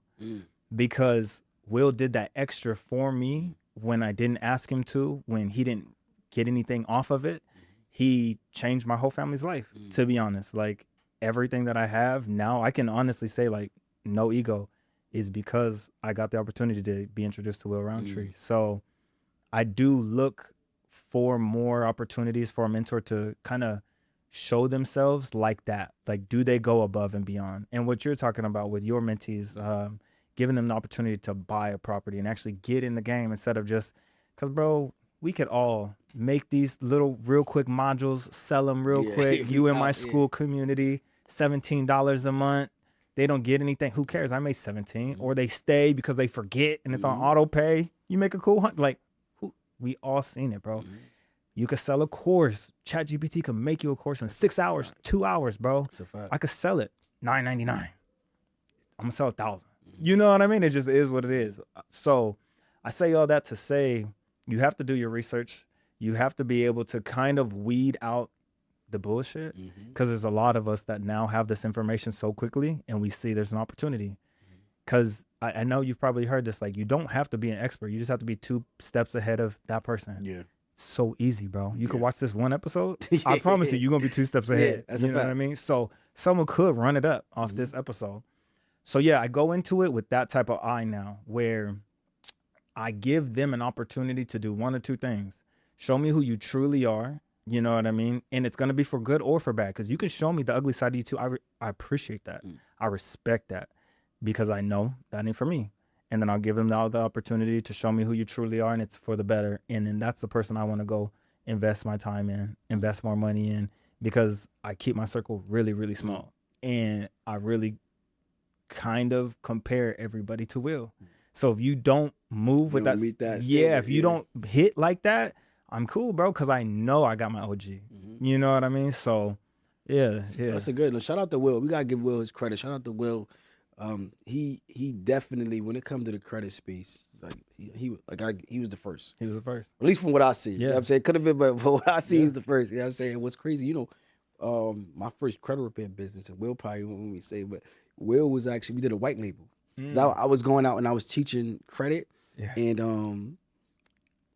because Will did that extra for me when I didn't ask him to, when he didn't get anything off of it. He changed my whole family's life, to be honest. Like, everything that I have now, I can honestly say, like, no ego, is because I got the opportunity to be introduced to Will Roundtree. So I do look for more opportunities for a mentor to kind of show themselves like that. Like, do they go above and beyond? And what you're talking about with your mentees, giving them the opportunity to buy a property and actually get in the game, instead of just, because, bro, we could all make these little real quick modules, sell them real quick. You in my school community, $17 a month. They don't get anything. Who cares? I made 17. Or they stay because they forget and it's on auto pay. You make a cool hunt. Like, we all seen it, bro. You could sell a course. ChatGPT could make you a course in 6 hours, 2 hours, bro. I could sell it $9.99. I'm gonna sell 1,000. You know what I mean? It just is what it is. So I say all that to say, you have to do your research. You have to be able to kind of weed out the bullshit, because there's a lot of us that now have this information so quickly, and we see there's an opportunity. Because I know you've probably heard this, like, you don't have to be an expert. You just have to be 2 steps ahead of that person. Yeah. It's so easy, bro. You could watch this one episode. I promise you're going to be 2 steps ahead. You know what I mean? So someone could run it up off this episode. So yeah, I go into it with that type of eye now, where I give them an opportunity to do 1 or 2 things. Show me who you truly are. You know what I mean? And it's going to be for good or for bad, because you can show me the ugly side of you too. I appreciate that. I respect that, because I know that ain't for me. And then I'll give them the opportunity to show me who you truly are, and it's for the better. And then that's the person I want to go invest my time in, invest more money in, because I keep my circle really, really small. And I really kind of compare everybody to Will. So if you don't move with that, if you don't hit like that, I'm cool, bro, because I know I got my OG. You know what I mean? So, yeah. That's a good. Shout out to Will. We gotta give Will his credit. Shout out to Will. He definitely, when it comes to the credit space, like he was the first. He was the first. At least from what I see. You know what I'm saying? Could have been, but from what I see, he's the first. You know what I'm saying? What's crazy, my first credit repair business, and Will probably won't me say, but Will was actually, we did a white label. I was going out and I was teaching credit, and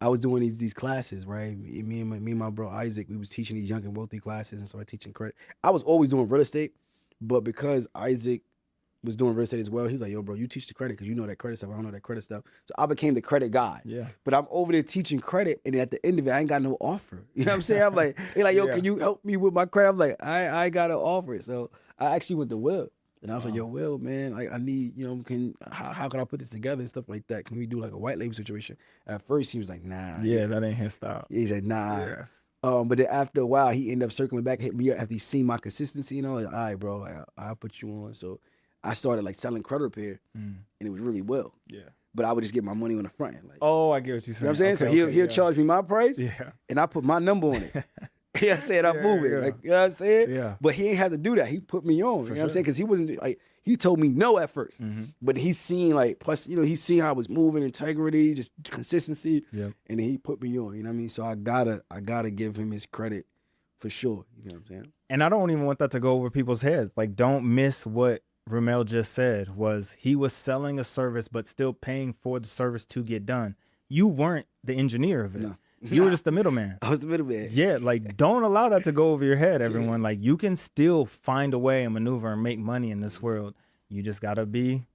I was doing these classes, right? Me and my bro Isaac, we was teaching these young and wealthy classes, and so I teaching credit. I was always doing real estate, but because Isaac was doing real estate as well, he was like, yo, bro, you teach the credit because you know that credit stuff. I don't know that credit stuff. So I became the credit guy. Yeah. But I'm over there teaching credit, and at the end of it, I ain't got no offer. You know what I'm saying? I'm like, hey, like, yo, can you help me with my credit? I'm like, I got to offer it. So I actually went to Will. And I was like, yo, Will, man, like I need, how can I put this together and stuff like that? Can we do like a white label situation? At first, he was like, nah. Yeah, that ain't his style. He said, nah. Yeah. But then after a while, he ended up circling back, hit me up after he seen my consistency, like, all right, bro, like, I'll put you on. So I started like selling credit repair, and it was really well. Yeah. But I would just get my money on the front end. Like, I get what you're saying. You know what I'm saying? Okay, so he'll charge me my price, and I put my number on it. You know what I'm saying? I move it. Like, you know what I'm saying? Yeah. But he ain't had to do that. He put me on. You know what I'm saying? Because he wasn't like, he told me no at first. But he's seen like, plus, he's seen how I was moving, integrity, just consistency. Yeah. And then he put me on. You know what I mean? So I gotta give him his credit for sure. You know what I'm saying? And I don't even want that to go over people's heads. Like, don't miss what Ramel just said was he was selling a service, but still paying for the service to get done. You weren't the engineer of it. No. You were just the middleman. I was the middleman. Yeah, like don't allow that to go over your head, everyone. Like you can still find a way and maneuver and make money in this world. You just gotta be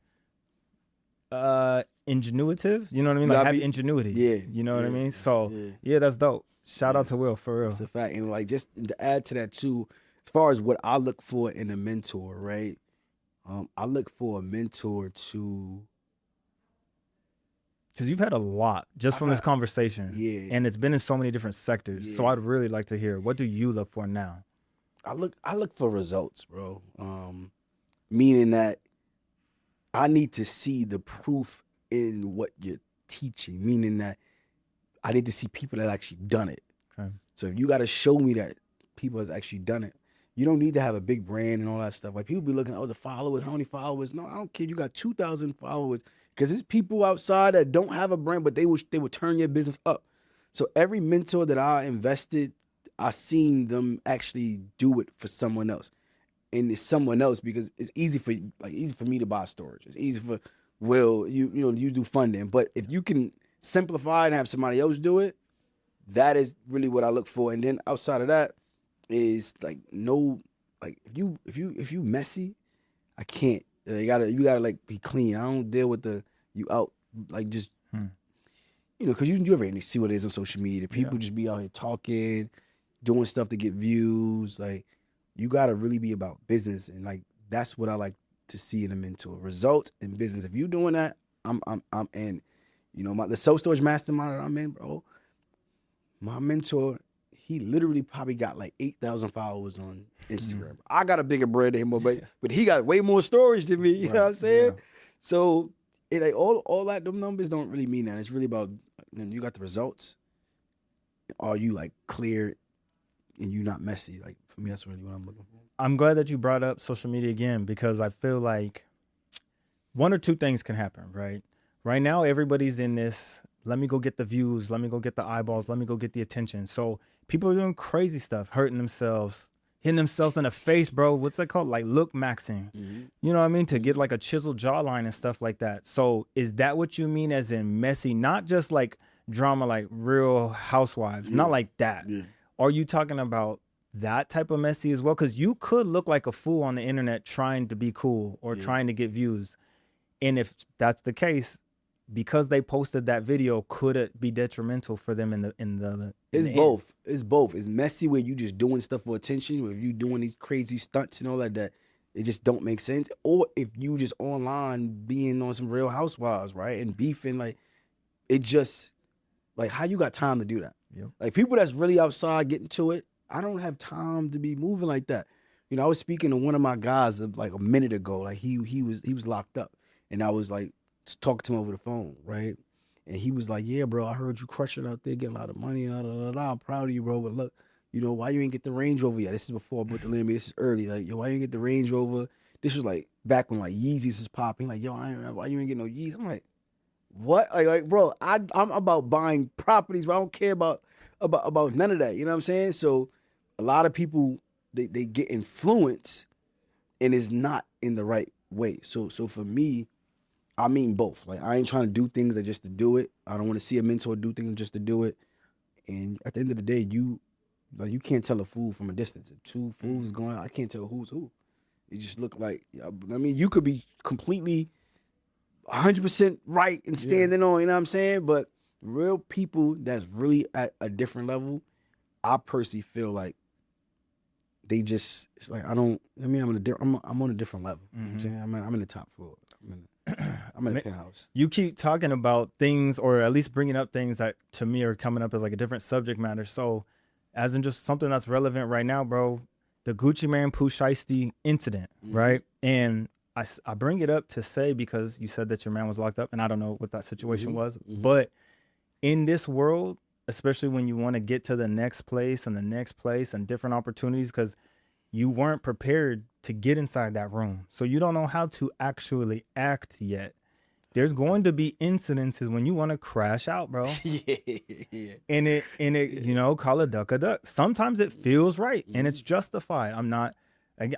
ingenuitive. You know what I mean? Like have ingenuity. Yeah. You know what I mean? So yeah, that's dope. Shout out to Will for real. That's a fact. And like just to add to that too, as far as what I look for in a mentor, right? I look for a mentor to, because you've had a lot just from this conversation. Yeah. And it's been in so many different sectors. Yeah. So I'd really like to hear, what do you look for now? I look for results, bro. Meaning that I need to see the proof in what you're teaching. Meaning that I need to see people that actually done it. Okay. So if you got to show me that people has actually done it, you don't need to have a big brand and all that stuff. Like people be looking at the followers, how many followers? No, I don't care. You got 2,000 followers. Because there's people outside that don't have a brand, but they would turn your business up. So every mentor that I invested, I seen them actually do it for someone else. And it's someone else because it's easy for me to buy storage. It's easy for Will, you do funding. But if you can simplify and have somebody else do it, that is really what I look for. And then outside of that is like if you messy, I can't. You gotta like be clean. I don't deal with you out like just because you ever see what it is on social media. People just be out here talking, doing stuff to get views. Like you gotta really be about business, and like that's what I like to see in a mentor. Result in business. If you doing that, I'm in. The self-storage mastermind that I'm in, bro. My mentor, he literally probably got like 8,000 followers on Instagram. I got a bigger brand than him, but he got way more storage than me. You know what I'm saying? Yeah. So it like all that them numbers don't really mean that. It's really about you got the results. Are you like clear and you not messy? Like for me, that's really what I'm looking for. I'm glad that you brought up social media again because I feel like one or two things can happen, right? Right now, everybody's in this. Let me go get the views. Let me go get the eyeballs. Let me go get the attention. So people are doing crazy stuff, hurting themselves, hitting themselves in the face, bro. What's that called? Like look maxing. Mm-hmm. You know what I mean? To get like a chiseled jawline and stuff like that. So is that what you mean as in messy? Not just like drama, like Real Housewives. Not like that. Yeah. Are you talking about that type of messy as well? Because you could look like a fool on the internet trying to be cool or trying to get views. And if that's the case, because they posted that video, could it be detrimental for them in the It's both. End? It's both. It's messy where you just doing stuff for attention, or if you doing these crazy stunts and all that it just don't make sense. Or if you just online being on some Real Housewives, right? And beefing, like it just like how you got time to do that? Yep. Like people that's really outside getting to it, I don't have time to be moving like that. I was speaking to one of my guys like a minute ago. Like he was locked up, and I was like talking to him over the phone, right? And he was like, yeah, bro, I heard you crushing out there, getting a lot of money. I'm proud of you, bro. But look, why you ain't get the Range Rover yet? This is before I bought the Lamborghini. This is early. Like, yo, why you ain't get the Range Rover? This was like back when like Yeezys was popping. Like, yo, why you ain't get no Yeezys? I'm like, what? Like bro, I'm about buying properties, but I don't care about none of that. You know what I'm saying? So a lot of people they get influenced and it's not in the right way. So for me, I mean both. Like I ain't trying to do things that just to do it. I don't want to see a mentor do things just to do it. And at the end of the day, you can't tell a fool from a distance. If two fools going out, I can't tell who's who. It just look like, I mean, you could be completely 100% right and standing on, you know what I'm saying? But real people that's really at a different level, I personally feel like they just, it's like, I'm on a different level. You know what I'm saying? I'm in the top floor. I'm in a penthouse. You keep talking about things, or at least bringing up things that to me are coming up as like a different subject matter. So as in just something that's relevant right now, bro, the Gucci Man Pooh Shiesty incident, right? And I bring it up to say, because you said that your man was locked up, and I don't know what that situation was, but in this world, especially when you want to get to the next place and different opportunities, because you weren't prepared to get inside that room. So you don't know how to actually act yet. There's going to be incidences when you want to crash out, bro. And it, call it duck a duck. Sometimes it feels right and it's justified.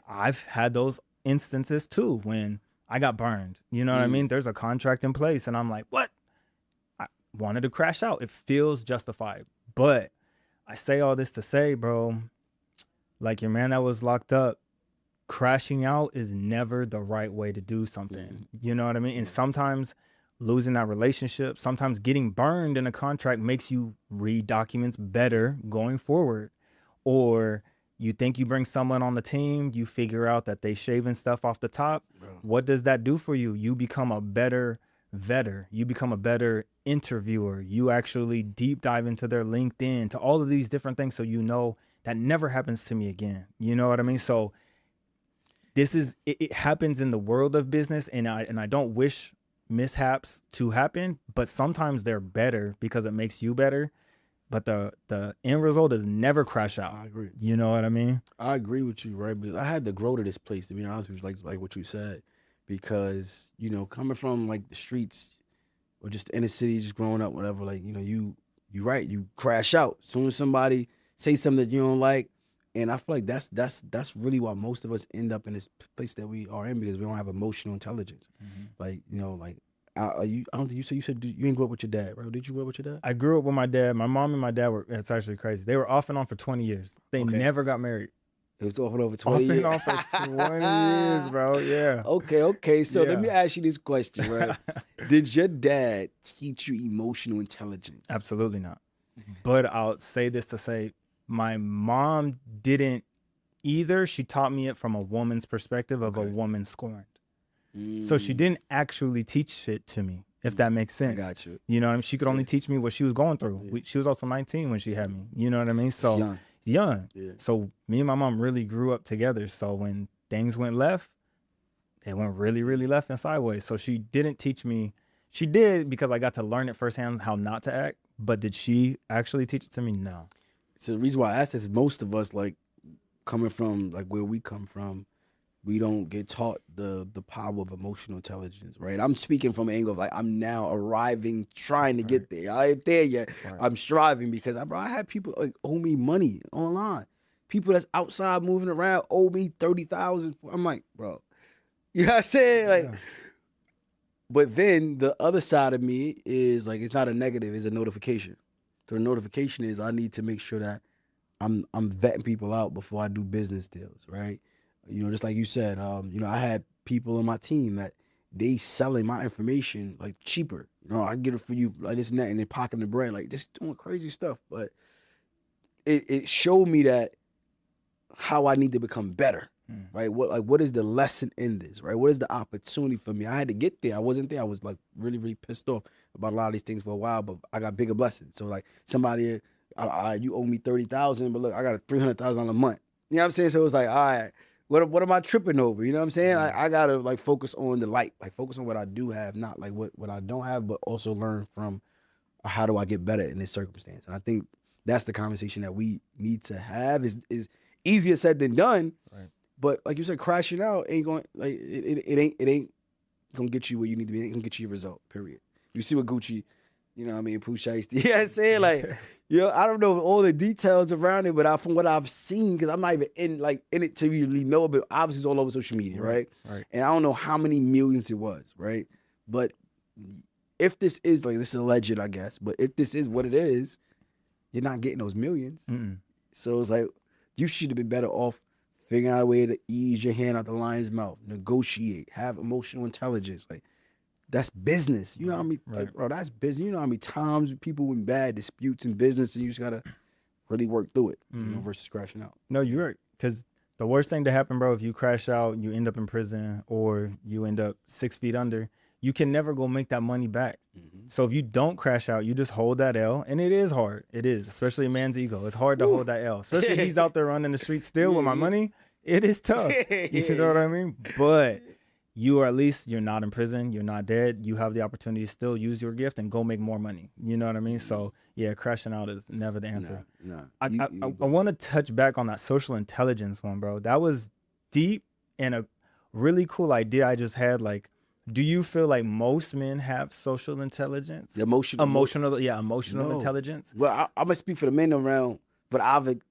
I've had those instances too when I got burned. You know what I mean? There's a contract in place and I'm like, what? I wanted to crash out. It feels justified. But I say all this to say, bro, like your man that was locked up, crashing out is never the right way to do something. You know what I mean? And sometimes losing that relationship, sometimes getting burned in a contract makes you read documents better going forward. Or you think you bring someone on the team, you figure out that they shaving stuff off the top. Bro. What does that do for you? You become a better vetter. You become a better interviewer. You actually deep dive into their LinkedIn, to all of these different things. So you know that never happens to me again. You know what I mean? So it happens in the world of business, and I don't wish mishaps to happen, but sometimes they're better because it makes you better. But the end result is never crash out. I agree. You know what I mean? I agree with you, right? But I had to grow to this place, to be honest with you, like what you said, because coming from like the streets or just the inner city, just growing up, whatever, like you right, you crash out as soon as somebody say something that you don't like. And I feel like that's really why most of us end up in this place that we are in, because we don't have emotional intelligence. Like, I don't think you said you didn't grow up with your dad, right? Did you grow up with your dad? I grew up with my dad. My mom and my dad it's actually crazy. They were off and on for 20 years. They never got married. It was off and on for 20 years. Off and on for 20 years, bro. Yeah. Okay. So let me ask you this question, right? Did your dad teach you emotional intelligence? Absolutely not. But I'll say this to say, my mom didn't either. She taught me it from a woman's perspective of a woman scorned. So she didn't actually teach it to me, if that makes sense. I got you. You know what I mean? She could only teach me what she was going through. Yeah. She was also 19 when she had me. You know what I mean? So young. Yeah. So me and my mom really grew up together. So when things went left, they went really, really left and sideways. So she didn't teach me. She did, because I got to learn it firsthand how not to act. But did she actually teach it to me? No. So the reason why I asked this is most of us, like coming from like where we come from, we don't get taught the power of emotional intelligence, right? I'm speaking from an angle of like I'm now arriving, trying to get there. I ain't there yet. Right. I'm striving because I had people like owe me money online. People that's outside moving around owe me $30,000. I'm like, bro, you know what I'm saying? Like, but then the other side of me is like, it's not a negative, it's a notification. So the notification is I need to make sure that I'm vetting people out before I do business deals, right? Just like you said, I had people on my team that they selling my information like cheaper. I get it for you like this and that, and they're pocketing the bread, like just doing crazy stuff. But it showed me that how I need to become better, right? What is the lesson in this, right? What is the opportunity for me? I had to get there. I wasn't there. I was like really, really pissed off about a lot of these things for a while, but I got bigger blessings. So like somebody, you owe me $30,000, but look, I got a $300,000 a month. You know what I'm saying? So it was like, all right, what am I tripping over? You know what I'm saying? I gotta like focus on the light, like focus on what I do have, not like what I don't have, but also learn from or how do I get better in this circumstance? And I think that's the conversation that we need to have. Is easier said than done. Right. But like you said, crashing out ain't going like it ain't gonna get you where you need to be. It ain't gonna get you a result. Period. You see what Gucci, you know what I mean, Pooh Shiesty. You know what I'm saying? Like, I don't know all the details around it, but from what I've seen, because I'm not even in it to really know, but obviously it's all over social media, right? Right. And I don't know how many millions it was, right? But if this is this is alleged, I guess, but if this is what it is, you're not getting those millions. Mm-mm. So it's like you should have been better off figuring out a way to ease your hand out the lion's mouth, negotiate, have emotional intelligence. Like, that's business. You know what I mean? Right. Like, bro, that's business. You know how many times people in bad disputes in business and you just gotta really work through it, versus crashing out. No, you're right. Because the worst thing to happen, bro, if you crash out, you end up in prison or you end up 6 feet under, you can never go make that money back. So if you don't crash out, you just hold that L. And it is hard. It is, especially a man's ego. It's hard to hold that L. Especially if he's out there running the streets still with my money. It is tough. You know what I mean? But you are, at least you're not in prison. You're not dead. You have the opportunity to still use your gift and go make more money. You know what I mean? So yeah, crashing out is never the answer. Nah. I want to touch back on that social intelligence one, bro. That was deep and a really cool idea I just had. Like, do you feel like most men have social intelligence? Emotional intelligence? Well, I'm gonna speak for the men around, but I would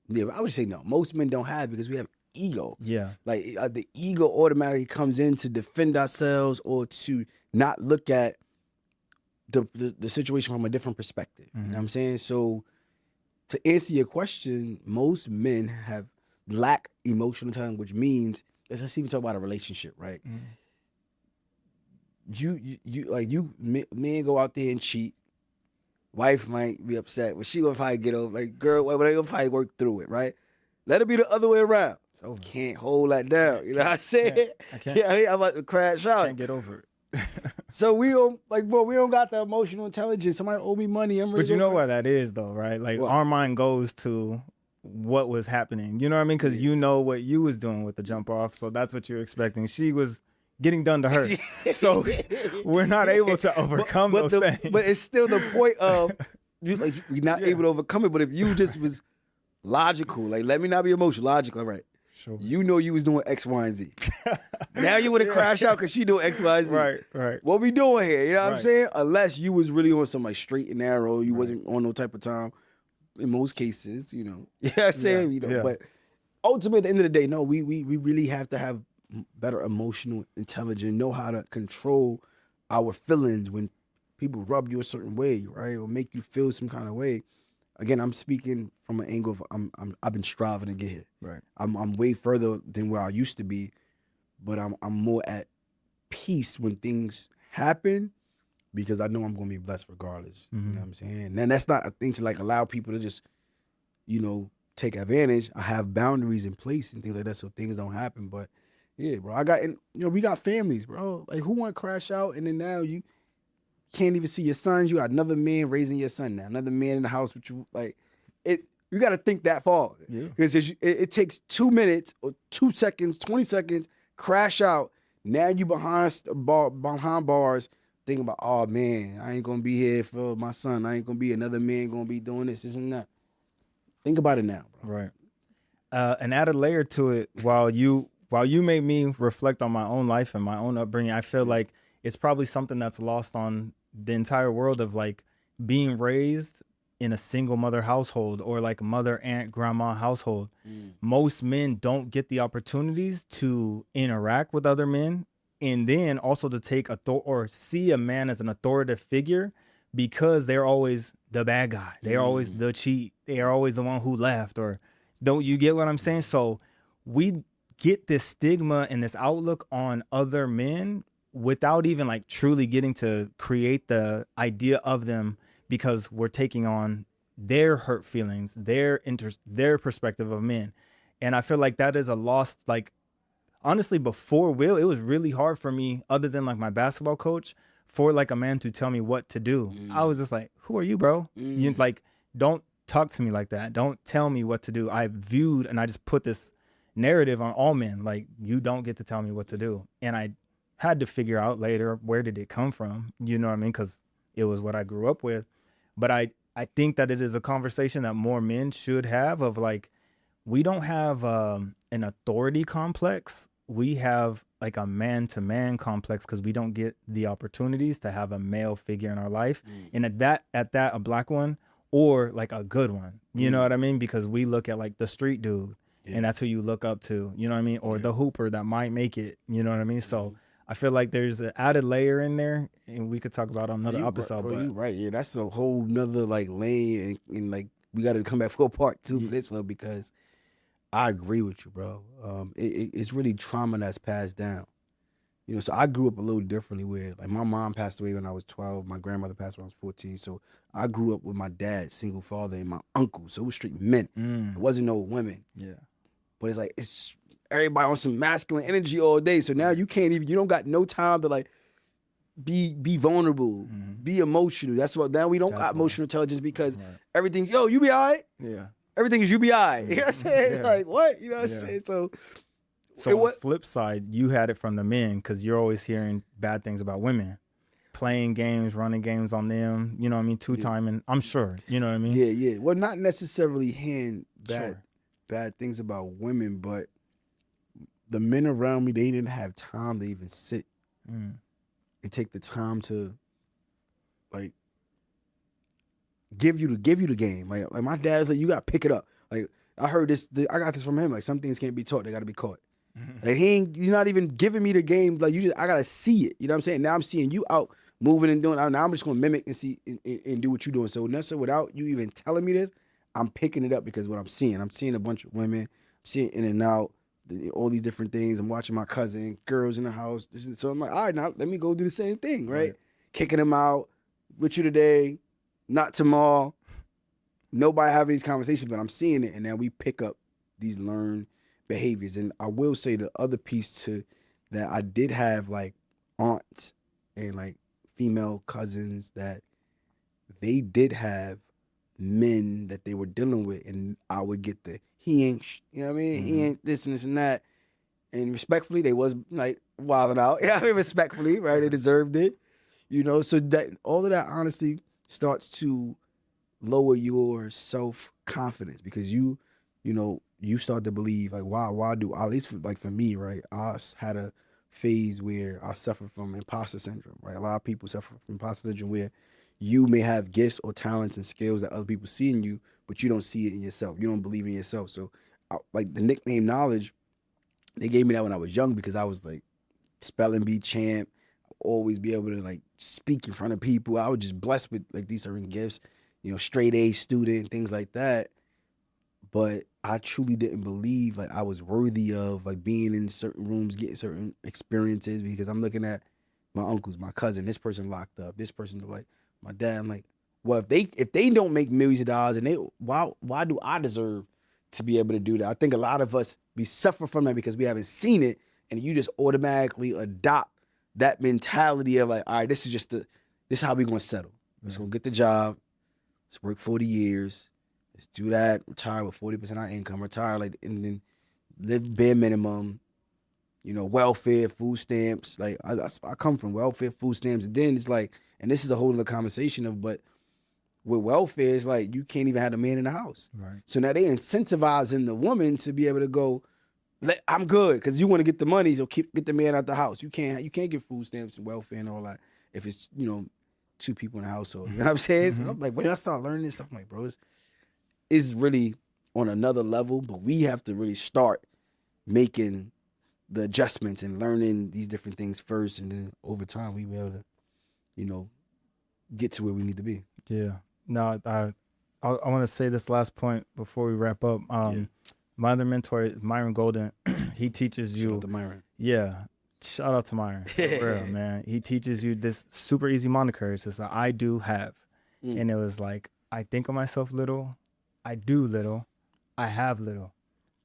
say no. Most men don't have, because we have ego. Yeah. Like the ego automatically comes in to defend ourselves or to not look at the situation from a different perspective. You know what I'm saying? So to answer your question, most men lack emotional intelligence, which means, let's even talk about a relationship, right? Men go out there and cheat. Wife might be upset, but she will probably get over. Like, girl, well, they will probably work through it, right? Let it be the other way around. Can't hold that down. You know what I'm saying? I can't. Yeah, I'm about to crash out. Can't get over it. So we don't we don't got the emotional intelligence. Somebody owe me money. I'm ready. But you know why that is, though, right? Like, our mind goes to what was happening. You know what I mean? Because you know what you was doing with the jump off, so that's what you're expecting. She was getting done to her. So we're not able to overcome those things. But it's still the point of you're not able to overcome it. But if you just was logical, like, let me not be emotional, logical, right? Sure. You know you was doing X, Y, and Z. Now you would have crashed out because she doing X, Y, and Z. Right. What we doing here? You know what I'm saying? Unless you was really on some straight and narrow, you wasn't on no type of time. In most cases, you know. You know what I'm saying? But ultimately, at the end of the day, no, we really have to have better emotional intelligence, know how to control our feelings when people rub you a certain way, right? Or make you feel some kind of way. Again, I'm speaking from an angle of I've been striving to get here. Right. I'm way further than where I used to be, but I'm more at peace when things happen, because I know I'm gonna be blessed regardless. You know what I'm saying? And that's not a thing to allow people to just, take advantage. I have boundaries in place and things like that, so things don't happen. But yeah, bro, we got families, bro. Like, who want to crash out and then now you can't even see your sons? You got another man raising your son now, another man in the house with you. Like, you got to think that far. Yeah. Because it takes 2 minutes or 2 seconds, 20 seconds, crash out. Now you behind bars, thinking about, oh man, I ain't gonna be here for my son. I ain't gonna be another man gonna be doing this and that. Think about it now, bro. Right. An added layer to it, while you made me reflect on my own life and my own upbringing, I feel like it's probably something that's lost on the entire world of being raised in a single mother household or mother, aunt, grandma household. Most men don't get the opportunities to interact with other men, and then also to take or see a man as an authoritative figure, because they're always the bad guy. They're always the cheat. They are always the one who left. Or don't you get what I'm saying? So we get this stigma and this outlook on other men without even truly getting to create the idea of them, because we're taking on their hurt feelings, their perspective of men. And I feel like that is a lost, honestly, before Will, it was really hard for me, other than my basketball coach, for a man to tell me what to do. I was just like, who are you, bro? You don't talk to me like that. Don't tell me what to do. I viewed, and I just put this narrative on all men, you don't get to tell me what to do. And I had to figure out later, where did it come from? You know what I mean? Because it was what I grew up with. But I think that it is a conversation that more men should have of like, we don't have an authority complex. We have like a man-to-man complex because we don't get the opportunities to have a male figure in our life. And at that, a black one or like a good one, you know what I mean? Because we look at like the street dude and that's who you look up to, you know what I mean? Or the hooper that might make it, you know what I mean? So I feel like there's an added layer in there, and we could talk about on another episode. Bro, but you right. Yeah, that's a whole nother like lane, and like we got to come back for a part 2 for this one, because I agree with you, bro. It's really trauma that's passed down. You know, so I grew up a little differently, where like my mom passed away when I was 12, my grandmother passed when I was 14. So I grew up with my dad, single father, and my uncle. So it was straight men. It wasn't no women. Yeah. But it's like it's everybody on some masculine energy all day. So now you don't got no time to like be vulnerable, be emotional. That's what now we don't got emotional intelligence, because everything, you be all right? Yeah. Everything is you be all right. You know what I'm saying? Yeah. Like what? You know what I'm saying? So on the flip side, you had it from the men, because you're always hearing bad things about women. Playing games, running games on them, you know what I mean? Two-timing, I'm sure, you know what I mean? Yeah. Well, not necessarily hearing bad things about women, but the men around me, they didn't have time to even sit and take the time to like give you the game. Like my dad's like, you gotta pick it up. Like I heard this, I got this from him. Like some things can't be taught, they gotta be caught. Like you're not even giving me the game. Like I gotta see it. You know what I'm saying? Now I'm seeing you out moving and doing. Now I'm just gonna mimic and see and do what you're doing. So without you even telling me this, I'm picking it up, because what I'm seeing a bunch of women. I'm seeing in and out, all these different things. I'm watching my cousin, girls in the house. So I'm like, all right, now let me go do the same thing, right? Kicking them out with you today, not tomorrow. Nobody having these conversations, but I'm seeing it, and now we pick up these learned behaviors. And I will say the other piece to that, I did have like aunts and like female cousins that they did have men that they were dealing with, and I would get he ain't, you know what I mean? He ain't this and this and that. And respectfully, they was like wilding out. You know what I mean? Respectfully, right? They deserved it. You know, so that all of that honesty starts to lower your self-confidence, because you start to believe like, why do, at least for me, right? I had a phase where I suffered from imposter syndrome, right? A lot of people suffer from imposter syndrome, where you may have gifts or talents and skills that other people see in you, but you don't see it in yourself. You don't believe in yourself. So like the nickname Knowledge, they gave me that when I was young, because I was like spelling bee champ, always be able to like speak in front of people. I was just blessed with like these certain gifts, straight A student, things like that. But I truly didn't believe like I was worthy of like being in certain rooms, getting certain experiences, because I'm looking at my uncles, my cousin, this person locked up, this person like my dad. I'm like, well, if they don't make millions of dollars, and why do I deserve to be able to do that? I think a lot of us, we suffer from that because we haven't seen it, and you just automatically adopt that mentality of like, all right, this is how we gonna settle. Let's go get the job. Let's work 40 years. Let's do that. Retire with 40% of our income. Retire and then live bare minimum. Welfare, food stamps. Like I come from welfare, food stamps, and then it's like, and this is a whole other conversation with welfare, it's like you can't even have a man in the house. Right. So now they incentivizing the woman to be able to go, I'm good, because you want to get the money, so get the man out the house. You can't get food stamps and welfare and all that if it's two people in the household. You know what I'm saying? So I'm like, when I start learning this stuff, I'm like, bro, it's really on another level, but we have to really start making the adjustments and learning these different things first, and then over time we be able to, get to where we need to be. Yeah. No, I want to say this last point before we wrap up. My other mentor is Myron Golden. He teaches you. Shout out to Myron. Yeah. Shout out to Myron. For real, man. He teaches you this super easy moniker. It's just I do have. And it was like, I think of myself little. I do little. I have little.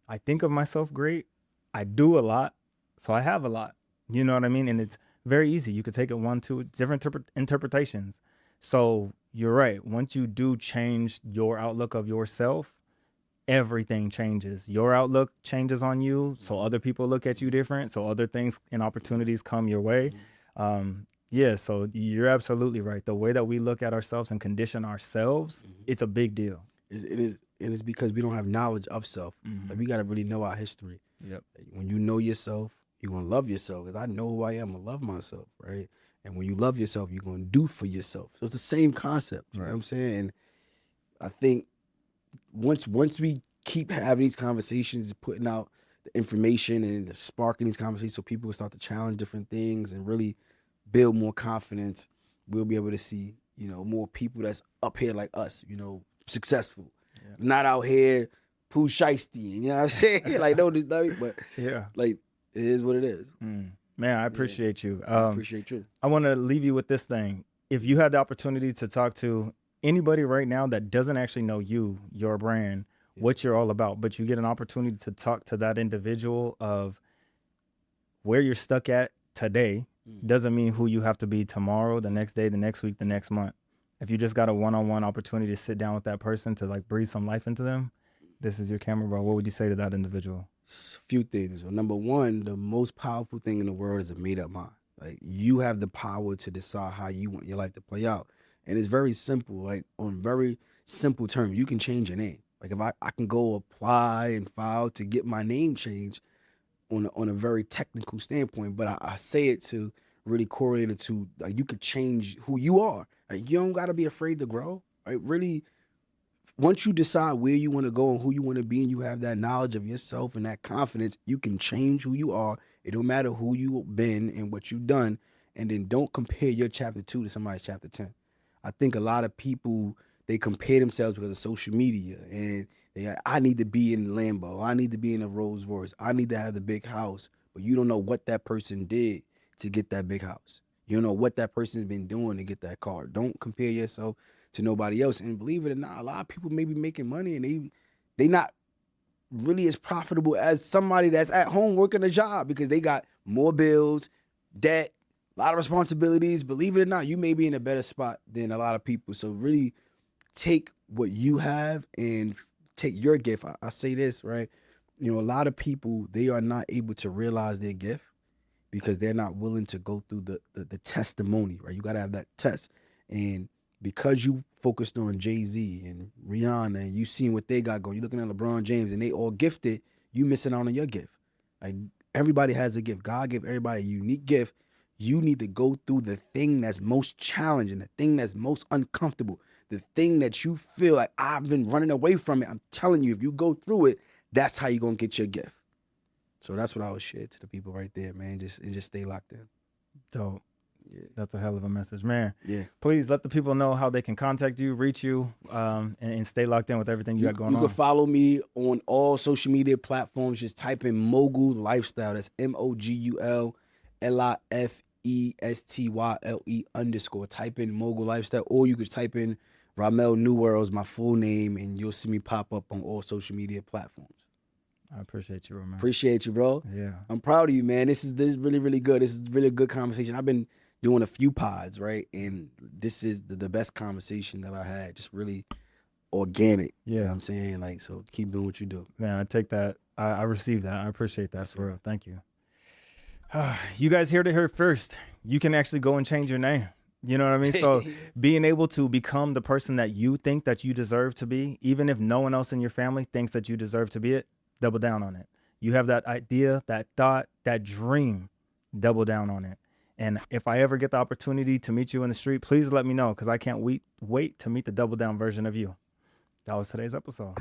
I think of myself great. I do a lot. So I have a lot. You know what I mean? And it's very easy. You could take it two different interpretations. So you're right. Once you do change your outlook of yourself, everything changes. Your outlook changes on you, so other people look at you different, so other things and opportunities come your way. Yeah, so you're absolutely right. The way that we look at ourselves and condition ourselves, Mhm. it's a big deal. It is because we don't have knowledge of self. Like, we got to really know our history. Yep. Like, when you know yourself, you're going to love yourself. Because I know who I am. I love myself, right? And when you love yourself, you're going to do for yourself. So it's the same concept. You know what I'm saying? And I think once we keep having these conversations, putting out the information and sparking these conversations so people will start to challenge different things and really build more confidence, we'll be able to see, more people that's up here like us, successful. Yeah. Not out here poo shiesty, you know what I'm saying? Like, no, but Yeah. like, it is what it is. Man, I appreciate you. I appreciate you. I want to leave you with this thing. If you had the opportunity to talk to anybody right now that doesn't actually know you, your brand, what you're all about, but you get an opportunity to talk to that individual of where you're stuck at today, doesn't mean who you have to be tomorrow, the next day, the next week, the next month. If you just got a one-on-one opportunity to sit down with that person to like breathe some life into them, this is your camera, bro. What would you say to that individual? Few things. So number one, the most powerful thing in the world is a made-up mind. Like, you have the power to decide how you want your life to play out. And it's very simple. Like, on very simple terms, you can change your name. Like, if I can go apply and file to get my name changed on a very technical standpoint, but I say it to really correlate it to, like, you could change who you are. Like, you don't got to be afraid to grow. Right? Really, once you decide where you want to go and who you want to be, and you have that knowledge of yourself and that confidence, you can change who you are. It don't matter who you've been and what you've done. And then don't compare your chapter 2 to somebody's chapter 10. I think a lot of people, they compare themselves because of social media, and I need to be in the Lambo. I need to be in a Rolls Royce. I need to have the big house. But you don't know what that person did to get that big house. You don't know what that person's been doing to get that car. Don't compare yourself to nobody else. And believe it or not, a lot of people may be making money and they not really as profitable as somebody that's at home working a job, because they got more bills, debt, a lot of responsibilities. Believe it or not, you may be in a better spot than a lot of people. So really take what you have and take your gift. I say this, right? A lot of people, they are not able to realize their gift because they're not willing to go through the testimony, right? You got to have that test. And because you focused on Jay-Z and Rihanna and you seen what they got going, you're looking at LeBron James and they all gifted, you missing out on your gift. Like, everybody has a gift. God gave everybody a unique gift. You need to go through the thing that's most challenging, the thing that's most uncomfortable, the thing that you feel like, I've been running away from it. I'm telling you, if you go through it, that's how you're going to get your gift. So that's what I would share to the people right there, man. Just stay locked in. Dope. Yeah. That's a hell of a message, man. Yeah. Please let the people know how they can contact you, reach you, and stay locked in with everything you got going on. You can follow me on all social media platforms. Just type in Mogul Lifestyle. That's MOGUL LIFESTYLE_. Type in Mogul Lifestyle, or you could type in Ramel Newell is my full name, and you'll see me pop up on all social media platforms. I appreciate you, Ramel. Appreciate you, bro. Yeah. I'm proud of you, man. This is really, really good. This is really good conversation. I've been doing a few pods, right? And this is the best conversation that I had. Just really organic. Yeah. You know what I'm saying? Like, so keep doing what you do. Man, I take that. I receive that. I appreciate that, for real. Thank you. You guys heard it here first. You can actually go and change your name. You know what I mean? So being able to become the person that you think that you deserve to be, even if no one else in your family thinks that you deserve to be it, double down on it. You have that idea, that thought, that dream, double down on it. And if I ever get the opportunity to meet you in the street, please let me know, because I can't wait to meet the double down version of you. That was today's episode.